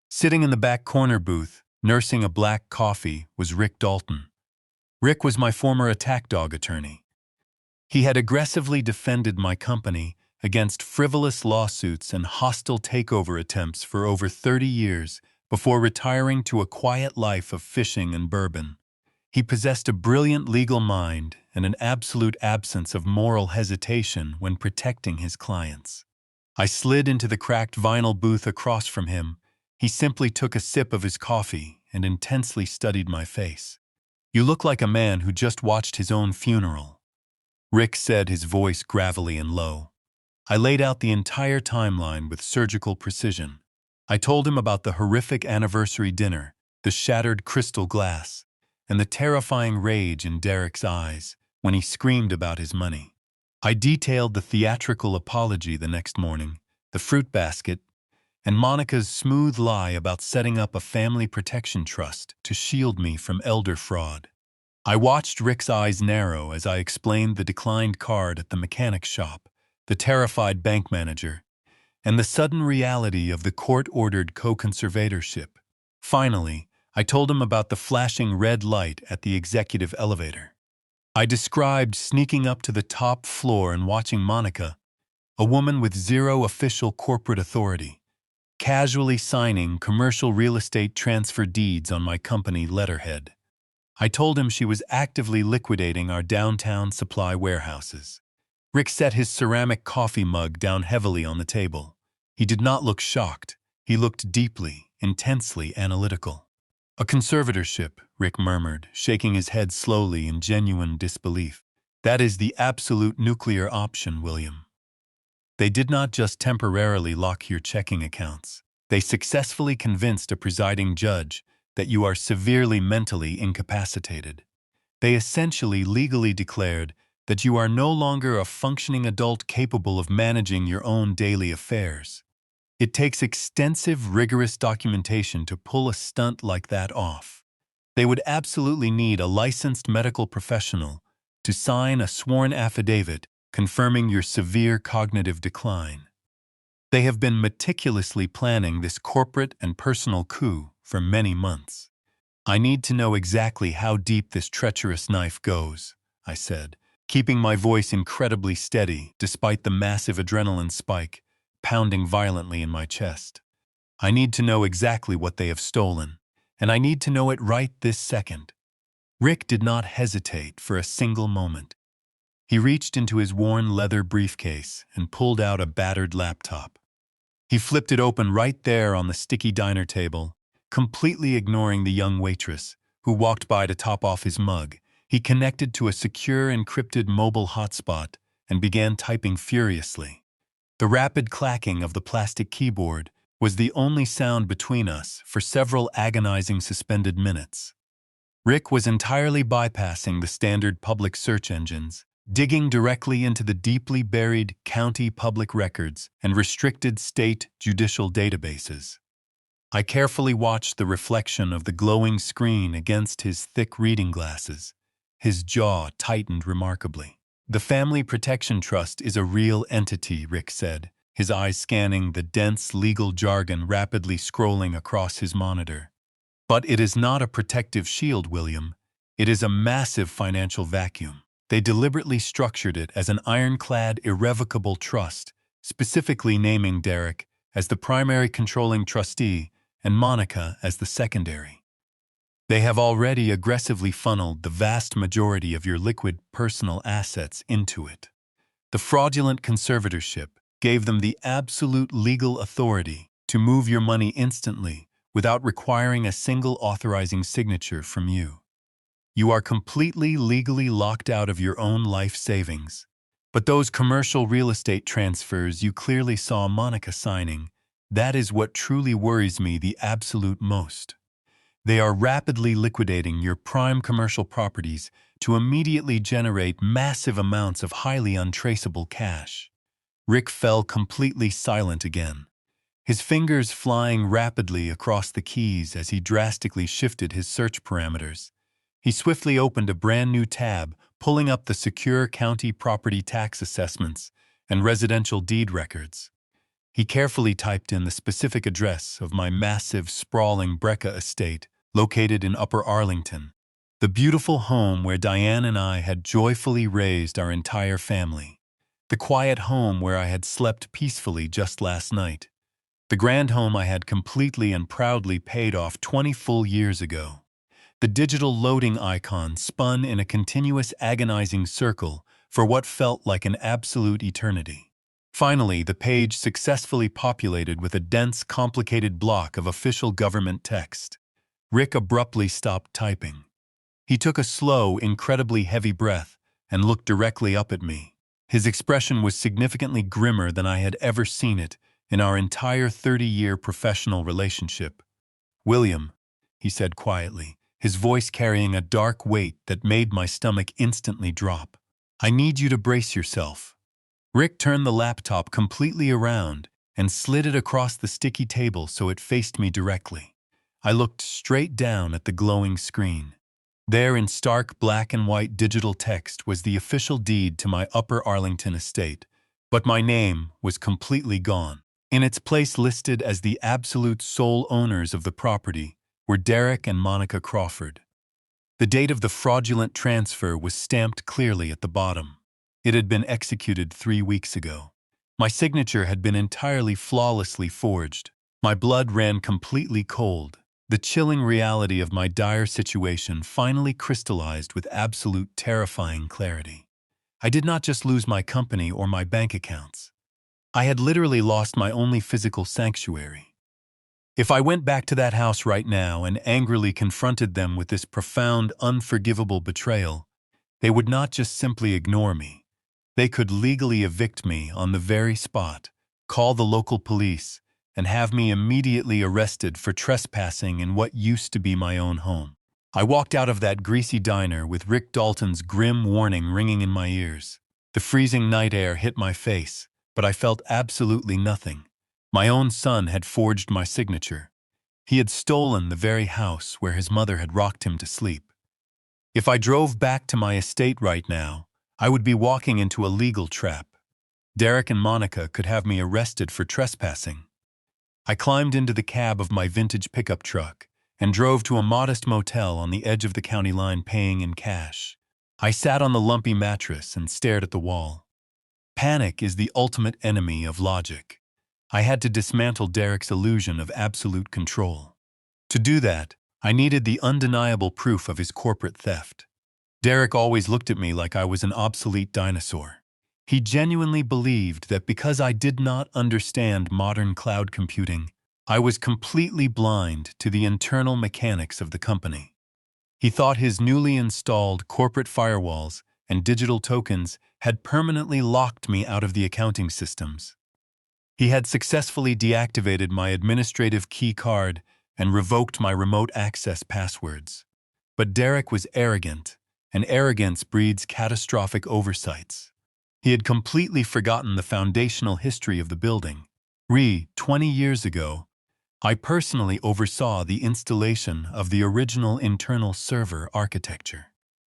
Sitting in the back corner booth, nursing a black coffee, was Rick Dalton. Rick was my former attack dog attorney. He had aggressively defended my company against frivolous lawsuits and hostile takeover attempts for over 30 years before retiring to a quiet life of fishing and bourbon. He possessed a brilliant legal mind and an absolute absence of moral hesitation when protecting his clients. I slid into the cracked vinyl booth across from him. He simply took a sip of his coffee and intensely studied my face. "You look like a man who just watched his own funeral," Rick said, his voice gravelly and low. I laid out the entire timeline with surgical precision. I told him about the horrific anniversary dinner, the shattered crystal glass, and the terrifying rage in Derek's eyes when he screamed about his money. I detailed the theatrical apology the next morning, the fruit basket, and Monica's smooth lie about setting up a family protection trust to shield me from elder fraud. I watched Rick's eyes narrow as I explained the declined card at the mechanic's shop, the terrified bank manager, and the sudden reality of the court-ordered co-conservatorship. Finally, I told him about the flashing red light at the executive elevator. I described sneaking up to the top floor and watching Monica, a woman with zero official corporate authority, casually signing commercial real estate transfer deeds on my company letterhead. I told him she was actively liquidating our downtown supply warehouses. Rick set his ceramic coffee mug down heavily on the table. He did not look shocked. He looked deeply, intensely analytical. "A conservatorship," Rick murmured, shaking his head slowly in genuine disbelief. "That is the absolute nuclear option, William. They did not just temporarily lock your checking accounts. They successfully convinced a presiding judge that you are severely mentally incapacitated. They essentially legally declared that you are no longer a functioning adult capable of managing your own daily affairs. It takes extensive, rigorous documentation to pull a stunt like that off. They would absolutely need a licensed medical professional to sign a sworn affidavit confirming your severe cognitive decline. They have been meticulously planning this corporate and personal coup for many months. I need to know exactly how deep this treacherous knife goes, I said, keeping my voice incredibly steady despite the massive adrenaline spike pounding violently in my chest. I need to know exactly what they have stolen, and I need to know it right this second. Rick did not hesitate for a single moment. He reached into his worn leather briefcase and pulled out a battered laptop. He flipped it open right there on the sticky diner table, completely ignoring the young waitress, who walked by to top off his mug. He connected to a secure encrypted mobile hotspot and began typing furiously. The rapid clacking of the plastic keyboard was the only sound between us for several agonizing suspended minutes. Rick was entirely bypassing the standard public search engines, digging directly into the deeply buried county public records and restricted state judicial databases. I carefully watched the reflection of the glowing screen against his thick reading glasses. His jaw tightened remarkably. "The Family Protection Trust is a real entity," Rick said, his eyes scanning the dense legal jargon rapidly scrolling across his monitor. "But it is not a protective shield, William. It is a massive financial vacuum. They deliberately structured it as an ironclad, irrevocable trust, specifically naming Derek as the primary controlling trustee and Monica as the secondary. They have already aggressively funneled the vast majority of your liquid personal assets into it. The fraudulent conservatorship gave them the absolute legal authority to move your money instantly without requiring a single authorizing signature from you. You are completely legally locked out of your own life savings. But those commercial real estate transfers you clearly saw Monica signing, that is what truly worries me the absolute most. They are rapidly liquidating your prime commercial properties to immediately generate massive amounts of highly untraceable cash." Rick fell completely silent again, his fingers flying rapidly across the keys as he drastically shifted his search parameters. He swiftly opened a brand new tab, pulling up the secure county property tax assessments and residential deed records. He carefully typed in the specific address of my massive, sprawling Brecca estate located in Upper Arlington, the beautiful home where Diane and I had joyfully raised our entire family, the quiet home where I had slept peacefully just last night, the grand home I had completely and proudly paid off 20 full years ago. The digital loading icon spun in a continuous agonizing circle for what felt like an absolute eternity. Finally, the page successfully populated with a dense, complicated block of official government text. Rick abruptly stopped typing. He took a slow, incredibly heavy breath and looked directly up at me. His expression was significantly grimmer than I had ever seen it in our entire 30-year professional relationship. "William," he said quietly, his voice carrying a dark weight that made my stomach instantly drop, "I need you to brace yourself." Rick turned the laptop completely around and slid it across the sticky table so it faced me directly. I looked straight down at the glowing screen. There in stark black and white digital text was the official deed to my Upper Arlington estate, but my name was completely gone. In its place, listed as the absolute sole owners of the property, were Derek and Monica Crawford. The date of the fraudulent transfer was stamped clearly at the bottom. It had been executed 3 weeks ago. My signature had been entirely flawlessly forged. My blood ran completely cold. The chilling reality of my dire situation finally crystallized with absolute terrifying clarity. I did not just lose my company or my bank accounts. I had literally lost my only physical sanctuary. If I went back to that house right now and angrily confronted them with this profound, unforgivable betrayal, they would not just simply ignore me. They could legally evict me on the very spot, call the local police, and have me immediately arrested for trespassing in what used to be my own home. I walked out of that greasy diner with Rick Dalton's grim warning ringing in my ears. The freezing night air hit my face, but I felt absolutely nothing. My own son had forged my signature. He had stolen the very house where his mother had rocked him to sleep. If I drove back to my estate right now, I would be walking into a legal trap. Derek and Monica could have me arrested for trespassing. I climbed into the cab of my vintage pickup truck and drove to a modest motel on the edge of the county line, paying in cash. I sat on the lumpy mattress and stared at the wall. Panic is the ultimate enemy of logic. I had to dismantle Derek's illusion of absolute control. To do that, I needed the undeniable proof of his corporate theft. Derek always looked at me like I was an obsolete dinosaur. He genuinely believed that because I did not understand modern cloud computing, I was completely blind to the internal mechanics of the company. He thought his newly installed corporate firewalls and digital tokens had permanently locked me out of the accounting systems. He had successfully deactivated my administrative key card and revoked my remote access passwords. But Derek was arrogant, and arrogance breeds catastrophic oversights. He had completely forgotten the foundational history of the building. 20 years ago, I personally oversaw the installation of the original internal server architecture.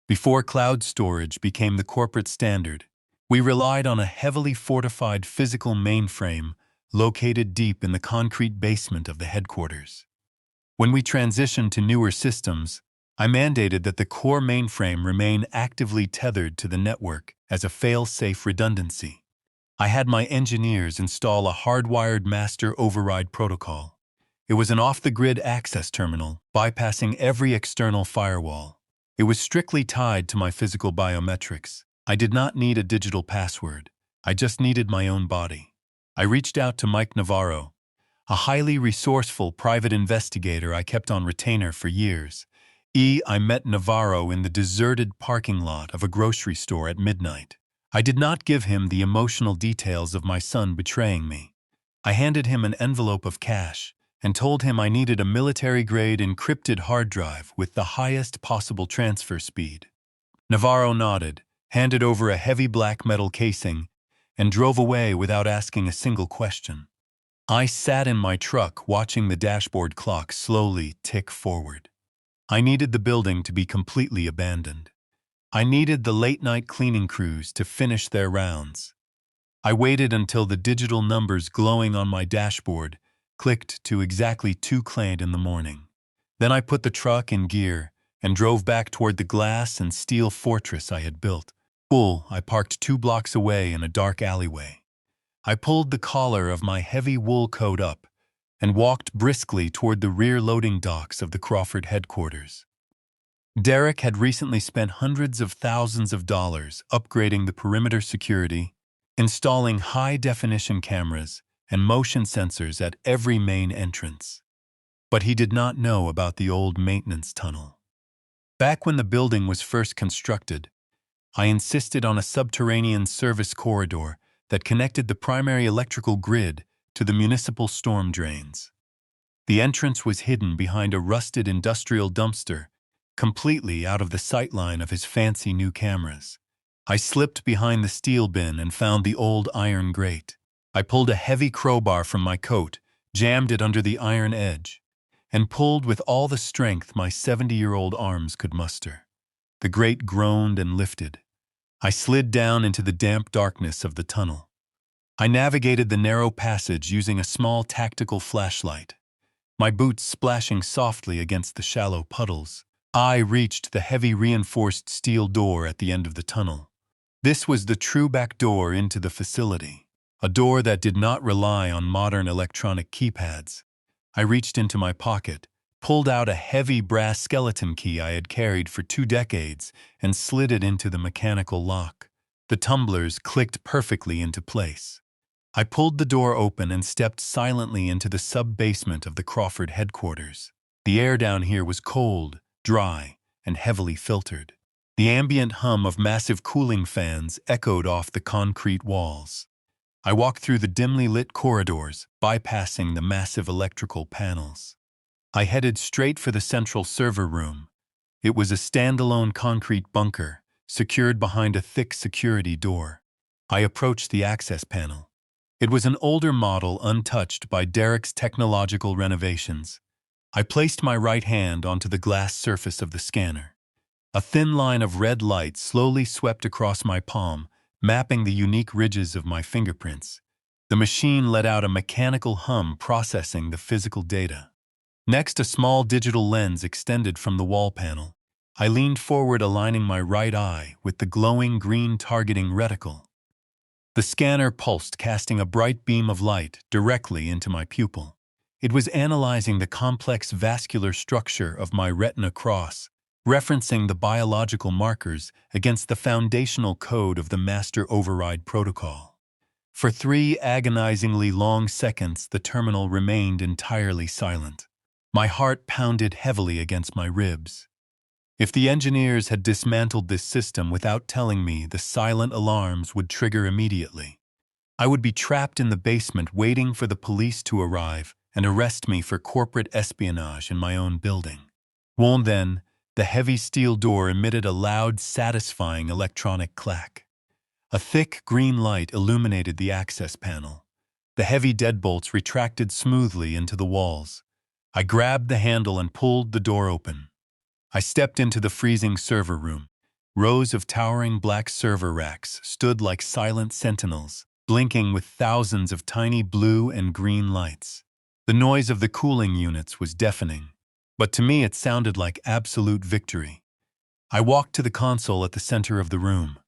Before cloud storage became the corporate standard, we relied on a heavily fortified physical mainframe located deep in the concrete basement of the headquarters. When we transitioned to newer systems, I mandated that the core mainframe remain actively tethered to the network as a fail-safe redundancy. I had my engineers install a hardwired master override protocol. It was an off-the-grid access terminal, bypassing every external firewall. It was strictly tied to my physical biometrics. I did not need a digital password. I just needed my own body. I reached out to Mike Navarro, a highly resourceful private investigator I kept on retainer for years. I met Navarro in the deserted parking lot of a grocery store at midnight. I did not give him the emotional details of my son betraying me. I handed him an envelope of cash and told him I needed a military-grade encrypted hard drive with the highest possible transfer speed. Navarro nodded, handed over a heavy black metal casing, and drove away without asking a single question. I sat in my truck watching the dashboard clock slowly tick forward. I needed the building to be completely abandoned. I needed the late-night cleaning crews to finish their rounds. I waited until the digital numbers glowing on my dashboard clicked to exactly 2:00 in the morning. Then I put the truck in gear and drove back toward the glass and steel fortress I had built. I parked 2 blocks away in a dark alleyway. I pulled the collar of my heavy wool coat up and walked briskly toward the rear loading docks of the Crawford headquarters. Derek had recently spent hundreds of thousands of dollars upgrading the perimeter security, installing high-definition cameras and motion sensors at every main entrance. But he did not know about the old maintenance tunnel. Back when the building was first constructed, I insisted on a subterranean service corridor that connected the primary electrical grid to the municipal storm drains. The entrance was hidden behind a rusted industrial dumpster, completely out of the sightline of his fancy new cameras. I slipped behind the steel bin and found the old iron grate. I pulled a heavy crowbar from my coat, jammed it under the iron edge, and pulled with all the strength my 70-year-old arms could muster. The grate groaned and lifted. I slid down into the damp darkness of the tunnel. I navigated the narrow passage using a small tactical flashlight, my boots splashing softly against the shallow puddles. I reached the heavy reinforced steel door at the end of the tunnel. This was the true back door into the facility, a door that did not rely on modern electronic keypads. I reached into my pocket, pulled out a heavy brass skeleton key I had carried for 2 decades, and slid it into the mechanical lock. The tumblers clicked perfectly into place. I pulled the door open and stepped silently into the sub-basement of the Crawford headquarters. The air down here was cold, dry, and heavily filtered. The ambient hum of massive cooling fans echoed off the concrete walls. I walked through the dimly lit corridors, bypassing the massive electrical panels. I headed straight for the central server room. It was a standalone concrete bunker, secured behind a thick security door. I approached the access panel. It was an older model untouched by Derek's technological renovations. I placed my right hand onto the glass surface of the scanner. A thin line of red light slowly swept across my palm, mapping the unique ridges of my fingerprints. The machine let out a mechanical hum processing the physical data. Next, a small digital lens extended from the wall panel. I leaned forward, aligning my right eye with the glowing green targeting reticle. The scanner pulsed, casting a bright beam of light directly into my pupil. It was analyzing the complex vascular structure of my retina cross, referencing the biological markers against the foundational code of the master override protocol. For 3 agonizingly long seconds, the terminal remained entirely silent. My heart pounded heavily against my ribs. If the engineers had dismantled this system without telling me, the silent alarms would trigger immediately. I would be trapped in the basement waiting for the police to arrive and arrest me for corporate espionage in my own building. Then, the heavy steel door emitted a loud, satisfying electronic clack. A thick green light illuminated the access panel. The heavy deadbolts retracted smoothly into the walls. I grabbed the handle and pulled the door open. I stepped into the freezing server room. Rows of towering black server racks stood like silent sentinels, blinking with thousands of tiny blue and green lights. The noise of the cooling units was deafening, but to me it sounded like absolute victory. I walked to the console at the center of the room.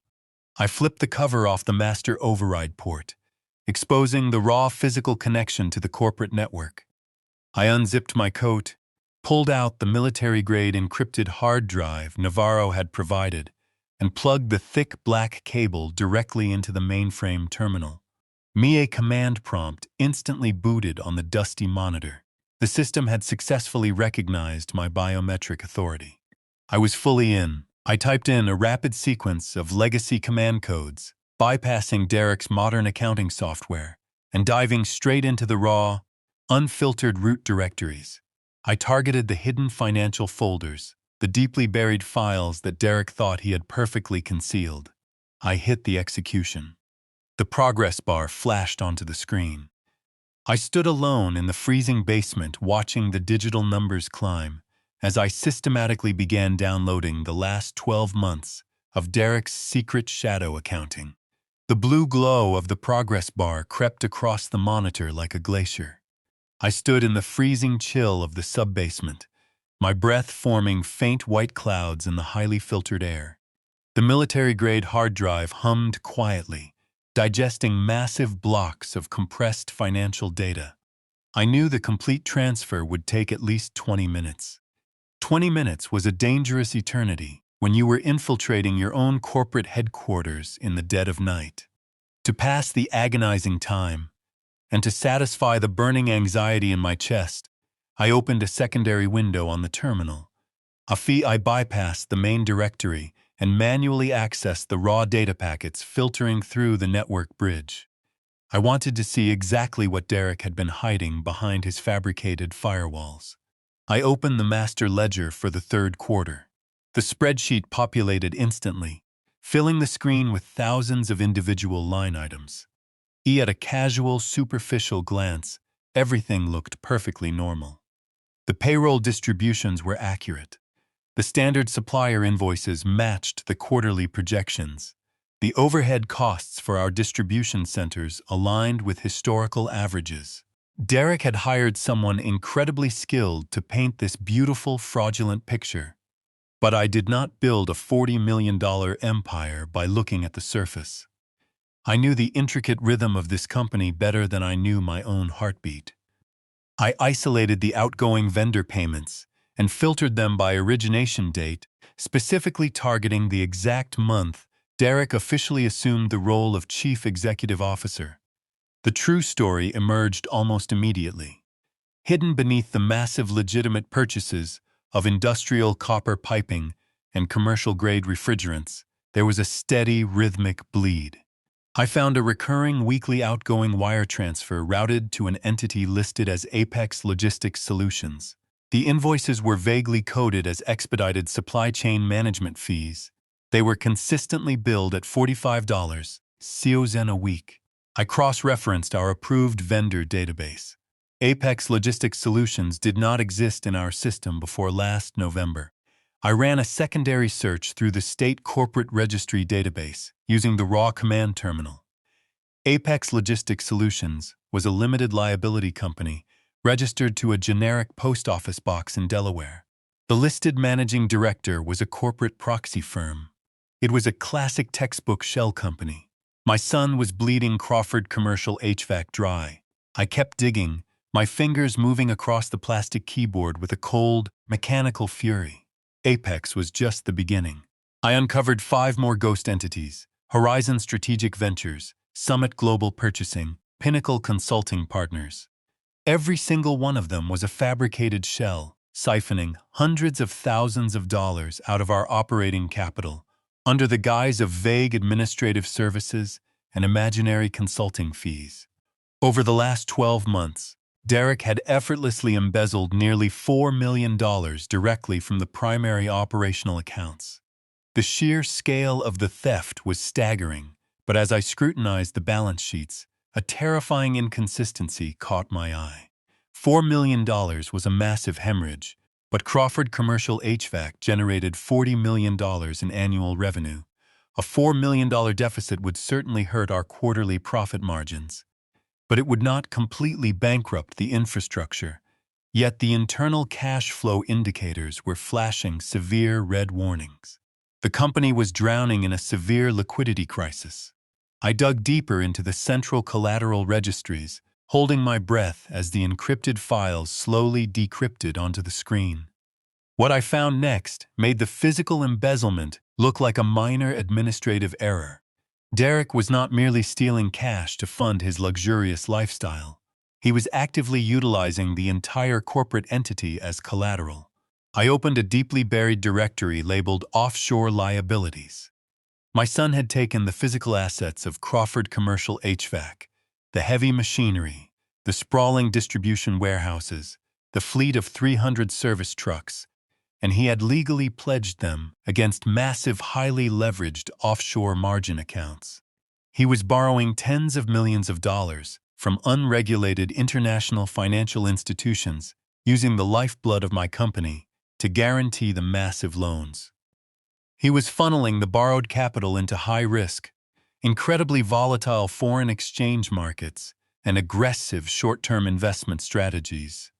I flipped the cover off the master override port, exposing the raw physical connection to the corporate network. I unzipped my coat, pulled out the military-grade encrypted hard drive Navarro had provided, and plugged the thick black cable directly into the mainframe terminal. A command prompt instantly booted on the dusty monitor. The system had successfully recognized my biometric authority. I was fully in. I typed in a rapid sequence of legacy command codes, bypassing Derek's modern accounting software, and diving straight into the raw, unfiltered root directories. I targeted the hidden financial folders, the deeply buried files that Derek thought he had perfectly concealed. I hit the execution. The progress bar flashed onto the screen. I stood alone in the freezing basement, watching the digital numbers climb as I systematically began downloading the last 12 months of Derek's secret shadow accounting. The blue glow of the progress bar crept across the monitor like a glacier. I stood in the freezing chill of the sub-basement, my breath forming faint white clouds in the highly filtered air. The military-grade hard drive hummed quietly, digesting massive blocks of compressed financial data. I knew the complete transfer would take at least 20 minutes. 20 minutes was a dangerous eternity when you were infiltrating your own corporate headquarters in the dead of night. To pass the agonizing time, and to satisfy the burning anxiety in my chest, I opened a secondary window on the terminal. I bypassed the main directory and manually accessed the raw data packets filtering through the network bridge. I wanted to see exactly what Derek had been hiding behind his fabricated firewalls. I opened the master ledger for the third quarter. The spreadsheet populated instantly, filling the screen with thousands of individual line items. At a casual, superficial glance, everything looked perfectly normal. The payroll distributions were accurate. The standard supplier invoices matched the quarterly projections. The overhead costs for our distribution centers aligned with historical averages. Derek had hired someone incredibly skilled to paint this beautiful, fraudulent picture. But I did not build a $40 million empire by looking at the surface. I knew the intricate rhythm of this company better than I knew my own heartbeat. I isolated the outgoing vendor payments and filtered them by origination date, specifically targeting the exact month Derek officially assumed the role of Chief Executive Officer. The true story emerged almost immediately. Hidden beneath the massive legitimate purchases of industrial copper piping and commercial-grade refrigerants, there was a steady, rhythmic bleed. I found a recurring weekly outgoing wire transfer routed to an entity listed as Apex Logistics Solutions. The invoices were vaguely coded as expedited supply chain management fees. They were consistently billed at $45 COZN a week. I cross-referenced our approved vendor database. Apex Logistics Solutions did not exist in our system before last November. I ran a secondary search through the state corporate registry database using the raw command terminal. Apex Logistics Solutions was a limited liability company registered to a generic post office box in Delaware. The listed managing director was a corporate proxy firm. It was a classic textbook shell company. My son was bleeding Crawford commercial HVAC dry. I kept digging, my fingers moving across the plastic keyboard with a cold, mechanical fury. Apex was just the beginning. I uncovered 5 more ghost entities: Horizon Strategic Ventures, Summit Global Purchasing, Pinnacle Consulting Partners. Every single one of them was a fabricated shell, siphoning hundreds of thousands of dollars out of our operating capital, under the guise of vague administrative services and imaginary consulting fees. Over the last 12 months, Derek had effortlessly embezzled nearly $4 million directly from the primary operational accounts. The sheer scale of the theft was staggering, but as I scrutinized the balance sheets, a terrifying inconsistency caught my eye. $4 million was a massive hemorrhage, but Crawford Commercial HVAC generated $40 million in annual revenue. A $4 million deficit would certainly hurt our quarterly profit margins, but it would not completely bankrupt the infrastructure. Yet the internal cash flow indicators were flashing severe red warnings. The company was drowning in a severe liquidity crisis. I dug deeper into the central collateral registries, holding my breath as the encrypted files slowly decrypted onto the screen. What I found next made the physical embezzlement look like a minor administrative error. Derek was not merely stealing cash to fund his luxurious lifestyle. He was actively utilizing the entire corporate entity as collateral. I opened a deeply buried directory labeled Offshore Liabilities. My son had taken the physical assets of Crawford Commercial HVAC, the heavy machinery, the sprawling distribution warehouses, the fleet of 300 service trucks, and he had legally pledged them against massive, highly leveraged offshore margin accounts. He was borrowing tens of millions of dollars from unregulated international financial institutions using the lifeblood of my company to guarantee the massive loans. He was funneling the borrowed capital into high-risk, incredibly volatile foreign exchange markets and aggressive short-term investment strategies.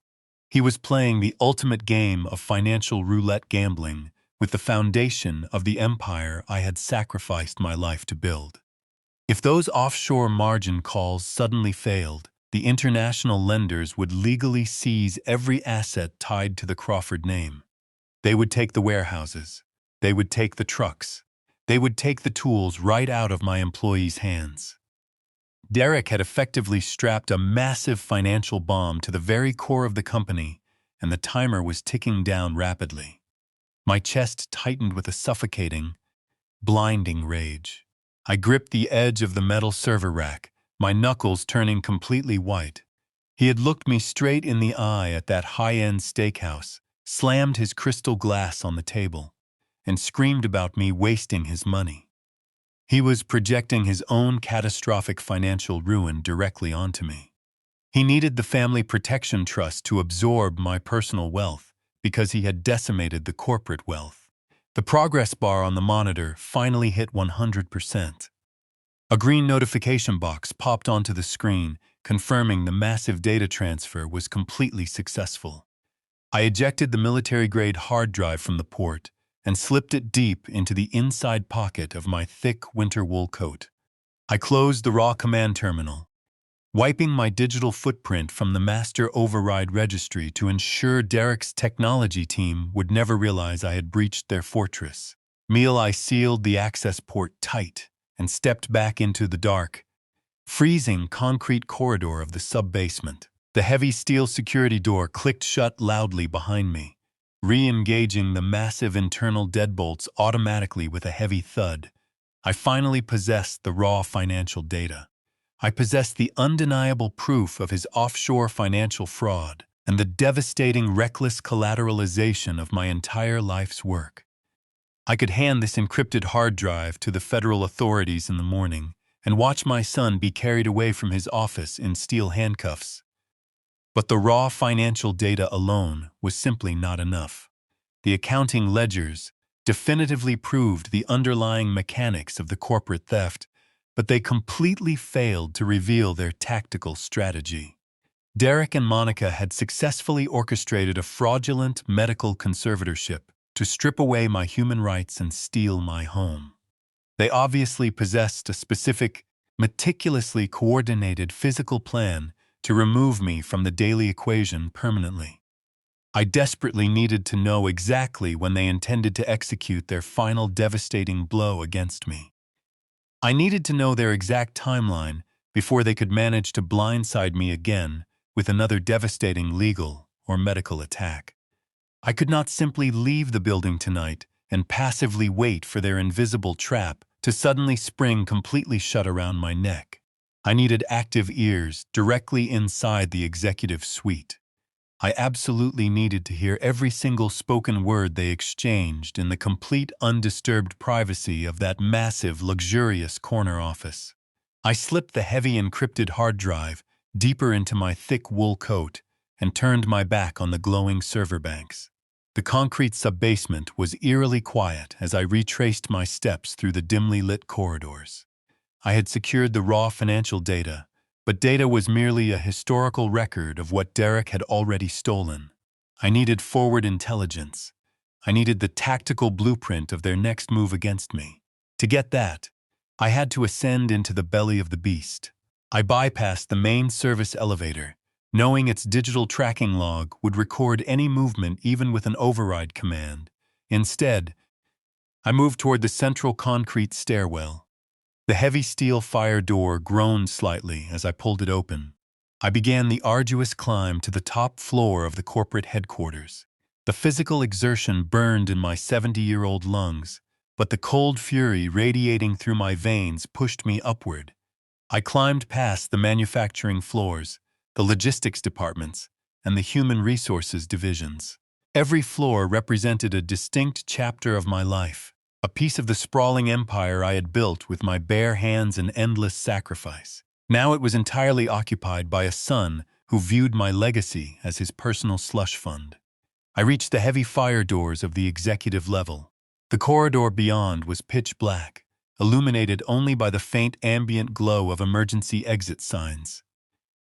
He was playing the ultimate game of financial roulette gambling with the foundation of the empire I had sacrificed my life to build. If those offshore margin calls suddenly failed, the international lenders would legally seize every asset tied to the Crawford name. They would take the warehouses. They would take the trucks. They would take the tools right out of my employees' hands. Derek had effectively strapped a massive financial bomb to the very core of the company, and the timer was ticking down rapidly. My chest tightened with a suffocating, blinding rage. I gripped the edge of the metal server rack, my knuckles turning completely white. He had looked me straight in the eye at that high-end steakhouse, slammed his crystal glass on the table, and screamed about me wasting his money. He was projecting his own catastrophic financial ruin directly onto me. He needed the Family Protection Trust to absorb my personal wealth because he had decimated the corporate wealth. The progress bar on the monitor finally hit 100%. A green notification box popped onto the screen, confirming the massive data transfer was completely successful. I ejected the military-grade hard drive from the port and slipped it deep into the inside pocket of my thick winter wool coat. I closed the raw command terminal, wiping my digital footprint from the master override registry to ensure Derek's technology team would never realize I had breached their fortress. I sealed the access port tight and stepped back into the dark, freezing concrete corridor of the sub-basement. The heavy steel security door clicked shut loudly behind me, re-engaging the massive internal deadbolts automatically with a heavy thud. I finally possessed the raw financial data. I possessed the undeniable proof of his offshore financial fraud and the devastating reckless collateralization of my entire life's work. I could hand this encrypted hard drive to the federal authorities in the morning and watch my son be carried away from his office in steel handcuffs. But the raw financial data alone was simply not enough. The accounting ledgers definitively proved the underlying mechanics of the corporate theft, but they completely failed to reveal their tactical strategy. Derek and Monica had successfully orchestrated a fraudulent medical conservatorship to strip away my human rights and steal my home. They obviously possessed a specific, meticulously coordinated physical plan to remove me from the daily equation permanently. I desperately needed to know exactly when they intended to execute their final devastating blow against me. I needed to know their exact timeline before they could manage to blindside me again with another devastating legal or medical attack. I could not simply leave the building tonight and passively wait for their invisible trap to suddenly spring completely shut around my neck. I needed active ears directly inside the executive suite. I absolutely needed to hear every single spoken word they exchanged in the complete undisturbed privacy of that massive, luxurious corner office. I slipped the heavy encrypted hard drive deeper into my thick wool coat and turned my back on the glowing server banks. The concrete sub-basement was eerily quiet as I retraced my steps through the dimly lit corridors. I had secured the raw financial data, but data was merely a historical record of what Derek had already stolen. I needed forward intelligence. I needed the tactical blueprint of their next move against me. To get that, I had to ascend into the belly of the beast. I bypassed the main service elevator, knowing its digital tracking log would record any movement even with an override command. Instead, I moved toward the central concrete stairwell. The heavy steel fire door groaned slightly as I pulled it open. I began the arduous climb to the top floor of the corporate headquarters. The physical exertion burned in my 70-year-old lungs, but the cold fury radiating through my veins pushed me upward. I climbed past the manufacturing floors, the logistics departments, and the human resources divisions. Every floor represented a distinct chapter of my life, a piece of the sprawling empire I had built with my bare hands and endless sacrifice. Now it was entirely occupied by a son who viewed my legacy as his personal slush fund. I reached the heavy fire doors of the executive level. The corridor beyond was pitch black, illuminated only by the faint ambient glow of emergency exit signs.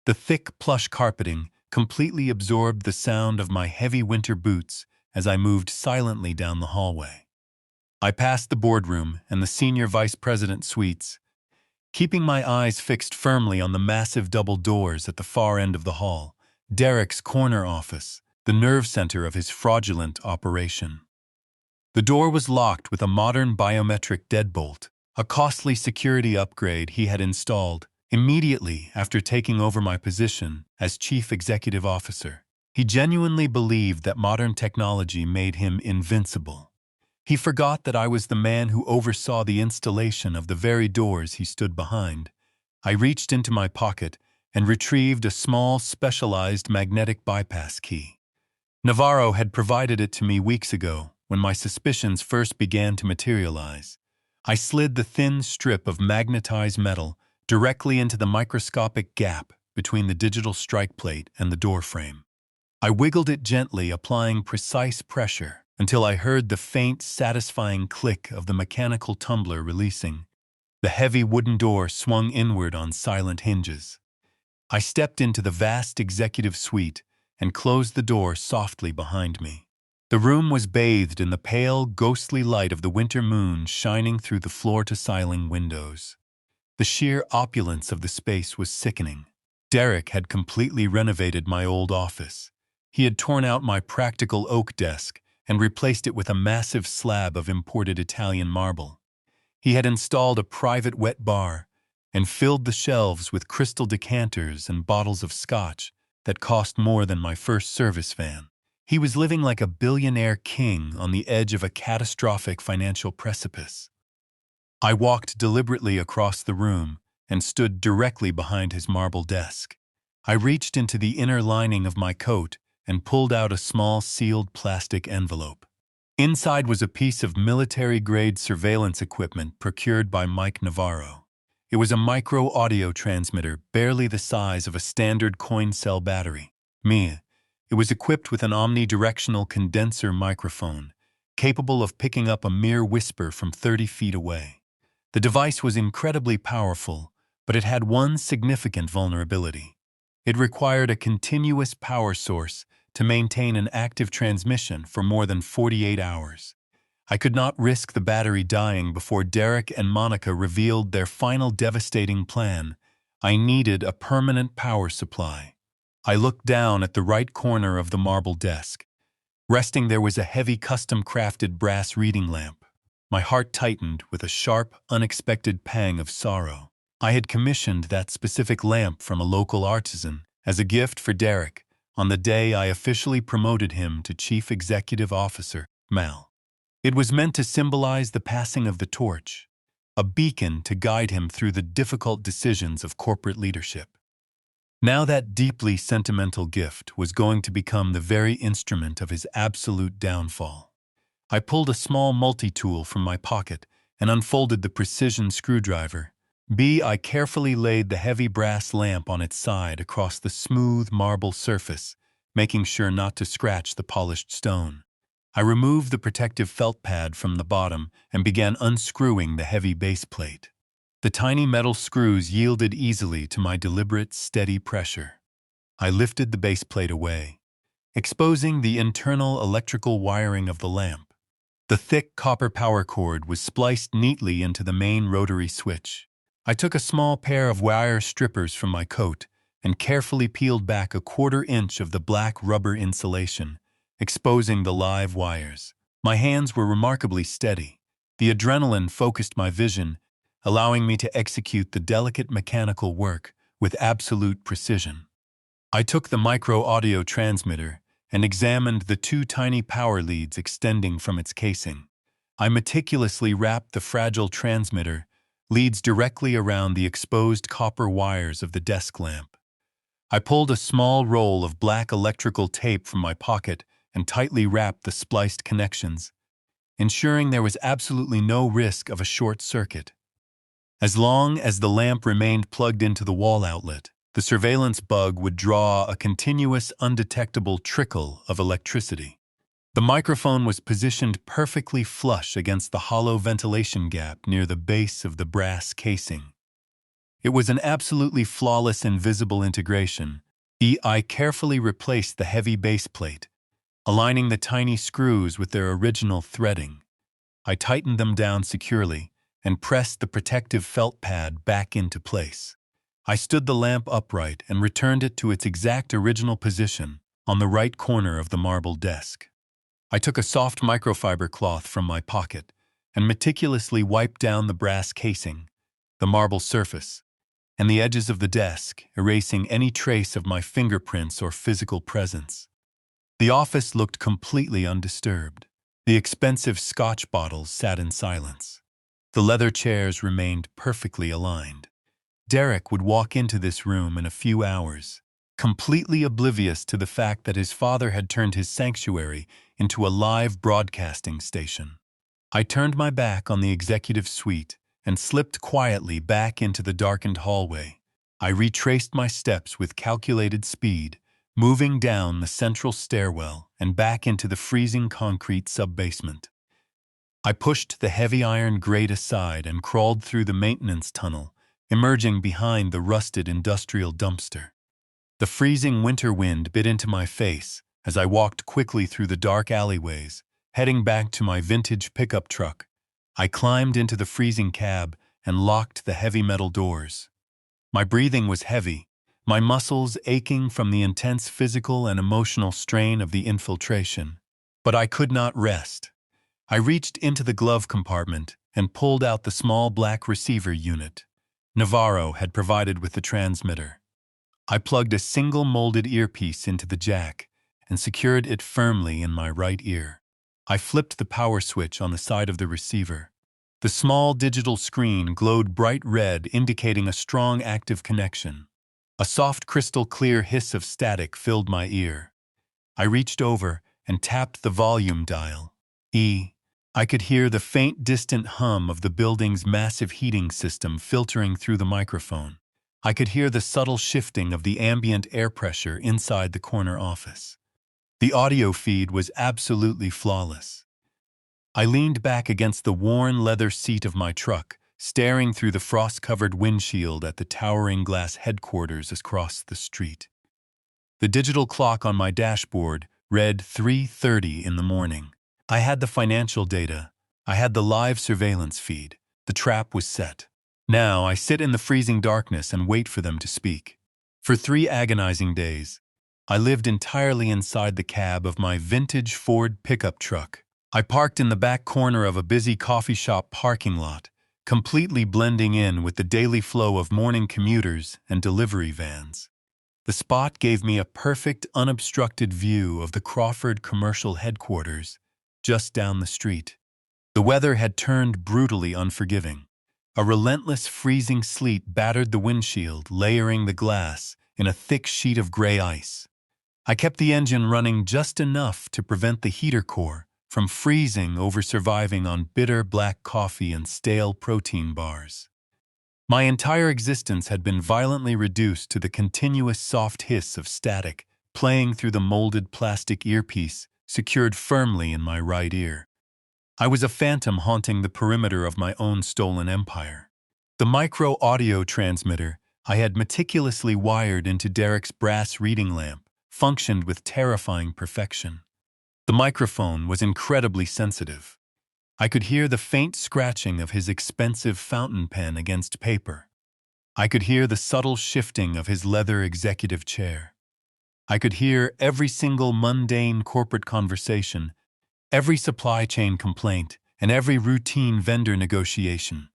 The thick plush carpeting completely absorbed the sound of my heavy winter boots as I moved silently down the hallway. I passed the boardroom and the senior vice president suites, keeping my eyes fixed firmly on the massive double doors at the far end of the hall, Derek's corner office, the nerve center of his fraudulent operation. The door was locked with a modern biometric deadbolt, a costly security upgrade he had installed immediately after taking over my position as chief executive officer. He genuinely believed that modern technology made him invincible. He forgot that I was the man who oversaw the installation of the very doors he stood behind. I reached into my pocket and retrieved a small, specialized magnetic bypass key. Navarro had provided it to me weeks ago when my suspicions first began to materialize. I slid the thin strip of magnetized metal directly into the microscopic gap between the digital strike plate and the door frame. I wiggled it gently, applying precise pressure, until I heard the faint, satisfying click of the mechanical tumbler releasing. The heavy wooden door swung inward on silent hinges. I stepped into the vast executive suite and closed the door softly behind me. The room was bathed in the pale, ghostly light of the winter moon shining through the floor-to-ceiling windows. The sheer opulence of the space was sickening. Derek had completely renovated my old office. He had torn out my practical oak desk and replaced it with a massive slab of imported Italian marble. He had installed a private wet bar and filled the shelves with crystal decanters and bottles of scotch that cost more than my first service van. He was living like a billionaire king on the edge of a catastrophic financial precipice. I walked deliberately across the room and stood directly behind his marble desk. I reached into the inner lining of my coat and pulled out a small sealed plastic envelope. Inside was a piece of military-grade surveillance equipment procured by Mike Navarro. It was a micro-audio transmitter barely the size of a standard coin cell battery. Me. It was equipped with an omnidirectional condenser microphone, capable of picking up a mere whisper from 30 feet away. The device was incredibly powerful, but it had one significant vulnerability. It required a continuous power source to maintain an active transmission for more than 48 hours. I could not risk the battery dying before Derek and Monica revealed their final devastating plan. I needed a permanent power supply. I looked down at the right corner of the marble desk. Resting there was a heavy custom-crafted brass reading lamp. My heart tightened with a sharp, unexpected pang of sorrow. I had commissioned that specific lamp from a local artisan as a gift for Derek on the day I officially promoted him to Chief Executive Officer, Mal. It was meant to symbolize the passing of the torch, a beacon to guide him through the difficult decisions of corporate leadership. Now that deeply sentimental gift was going to become the very instrument of his absolute downfall. I pulled a small multi-tool from my pocket and unfolded the precision screwdriver. I carefully laid the heavy brass lamp on its side across the smooth marble surface, making sure not to scratch the polished stone. I removed the protective felt pad from the bottom and began unscrewing the heavy base plate. The tiny metal screws yielded easily to my deliberate, steady pressure. I lifted the base plate away, exposing the internal electrical wiring of the lamp. The thick copper power cord was spliced neatly into the main rotary switch. I took a small pair of wire strippers from my coat and carefully peeled back a 1/4 inch of the black rubber insulation, exposing the live wires. My hands were remarkably steady. The adrenaline focused my vision, allowing me to execute the delicate mechanical work with absolute precision. I took the micro-audio transmitter and examined the 2 tiny power leads extending from its casing. I meticulously wrapped the fragile transmitter leads directly around the exposed copper wires of the desk lamp. I pulled a small roll of black electrical tape from my pocket and tightly wrapped the spliced connections, ensuring there was absolutely no risk of a short circuit. As long as the lamp remained plugged into the wall outlet, the surveillance bug would draw a continuous, undetectable trickle of electricity. The microphone was positioned perfectly flush against the hollow ventilation gap near the base of the brass casing. It was an absolutely flawless and visible integration. I carefully replaced the heavy base plate, aligning the tiny screws with their original threading. I tightened them down securely and pressed the protective felt pad back into place. I stood the lamp upright and returned it to its exact original position on the right corner of the marble desk. I took a soft microfiber cloth from my pocket and meticulously wiped down the brass casing, the marble surface, and the edges of the desk, erasing any trace of my fingerprints or physical presence. The office looked completely undisturbed. The expensive scotch bottles sat in silence. The leather chairs remained perfectly aligned. Derek would walk into this room in a few hours, completely oblivious to the fact that his father had turned his sanctuary into a live broadcasting station. I turned my back on the executive suite and slipped quietly back into the darkened hallway. I retraced my steps with calculated speed, moving down the central stairwell and back into the freezing concrete sub-basement. I pushed the heavy iron grate aside and crawled through the maintenance tunnel, emerging behind the rusted industrial dumpster. The freezing winter wind bit into my face as I walked quickly through the dark alleyways, heading back to my vintage pickup truck. I climbed into the freezing cab and locked the heavy metal doors. My breathing was heavy, my muscles aching from the intense physical and emotional strain of the infiltration. But I could not rest. I reached into the glove compartment and pulled out the small black receiver unit Navarro had provided with the transmitter. I plugged a single molded earpiece into the jack and secured it firmly in my right ear. I flipped the power switch on the side of the receiver. The small digital screen glowed bright red, indicating a strong active connection. A soft crystal clear hiss of static filled my ear. I reached over and tapped the volume dial. I could hear the faint distant hum of the building's massive heating system filtering through the microphone. I could hear the subtle shifting of the ambient air pressure inside the corner office. The audio feed was absolutely flawless. I leaned back against the worn leather seat of my truck, staring through the frost-covered windshield at the towering glass headquarters across the street. The digital clock on my dashboard read 3:30 in the morning. I had the financial data. I had the live surveillance feed. The trap was set. Now I sit in the freezing darkness and wait for them to speak. For 3 agonizing days, I lived entirely inside the cab of my vintage Ford pickup truck. I parked in the back corner of a busy coffee shop parking lot, completely blending in with the daily flow of morning commuters and delivery vans. The spot gave me a perfect, unobstructed view of the Crawford commercial headquarters just down the street. The weather had turned brutally unforgiving. A relentless freezing sleet battered the windshield, layering the glass in a thick sheet of gray ice. I kept the engine running just enough to prevent the heater core from freezing over surviving on bitter black coffee and stale protein bars. My entire existence had been violently reduced to the continuous soft hiss of static playing through the molded plastic earpiece secured firmly in my right ear. I was a phantom haunting the perimeter of my own stolen empire. The micro-audio transmitter I had meticulously wired into Derek's brass reading lamp functioned with terrifying perfection. The microphone was incredibly sensitive. I could hear the faint scratching of his expensive fountain pen against paper. I could hear the subtle shifting of his leather executive chair. I could hear every single mundane corporate conversation, every supply chain complaint, and every routine vendor negotiation.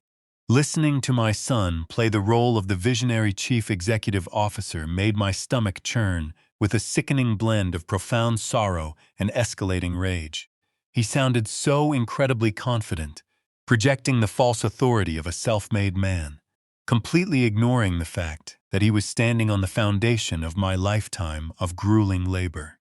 Listening to my son play the role of the visionary chief executive officer made my stomach churn with a sickening blend of profound sorrow and escalating rage. He sounded so incredibly confident, projecting the false authority of a self-made man, completely ignoring the fact that he was standing on the foundation of my lifetime of grueling labor.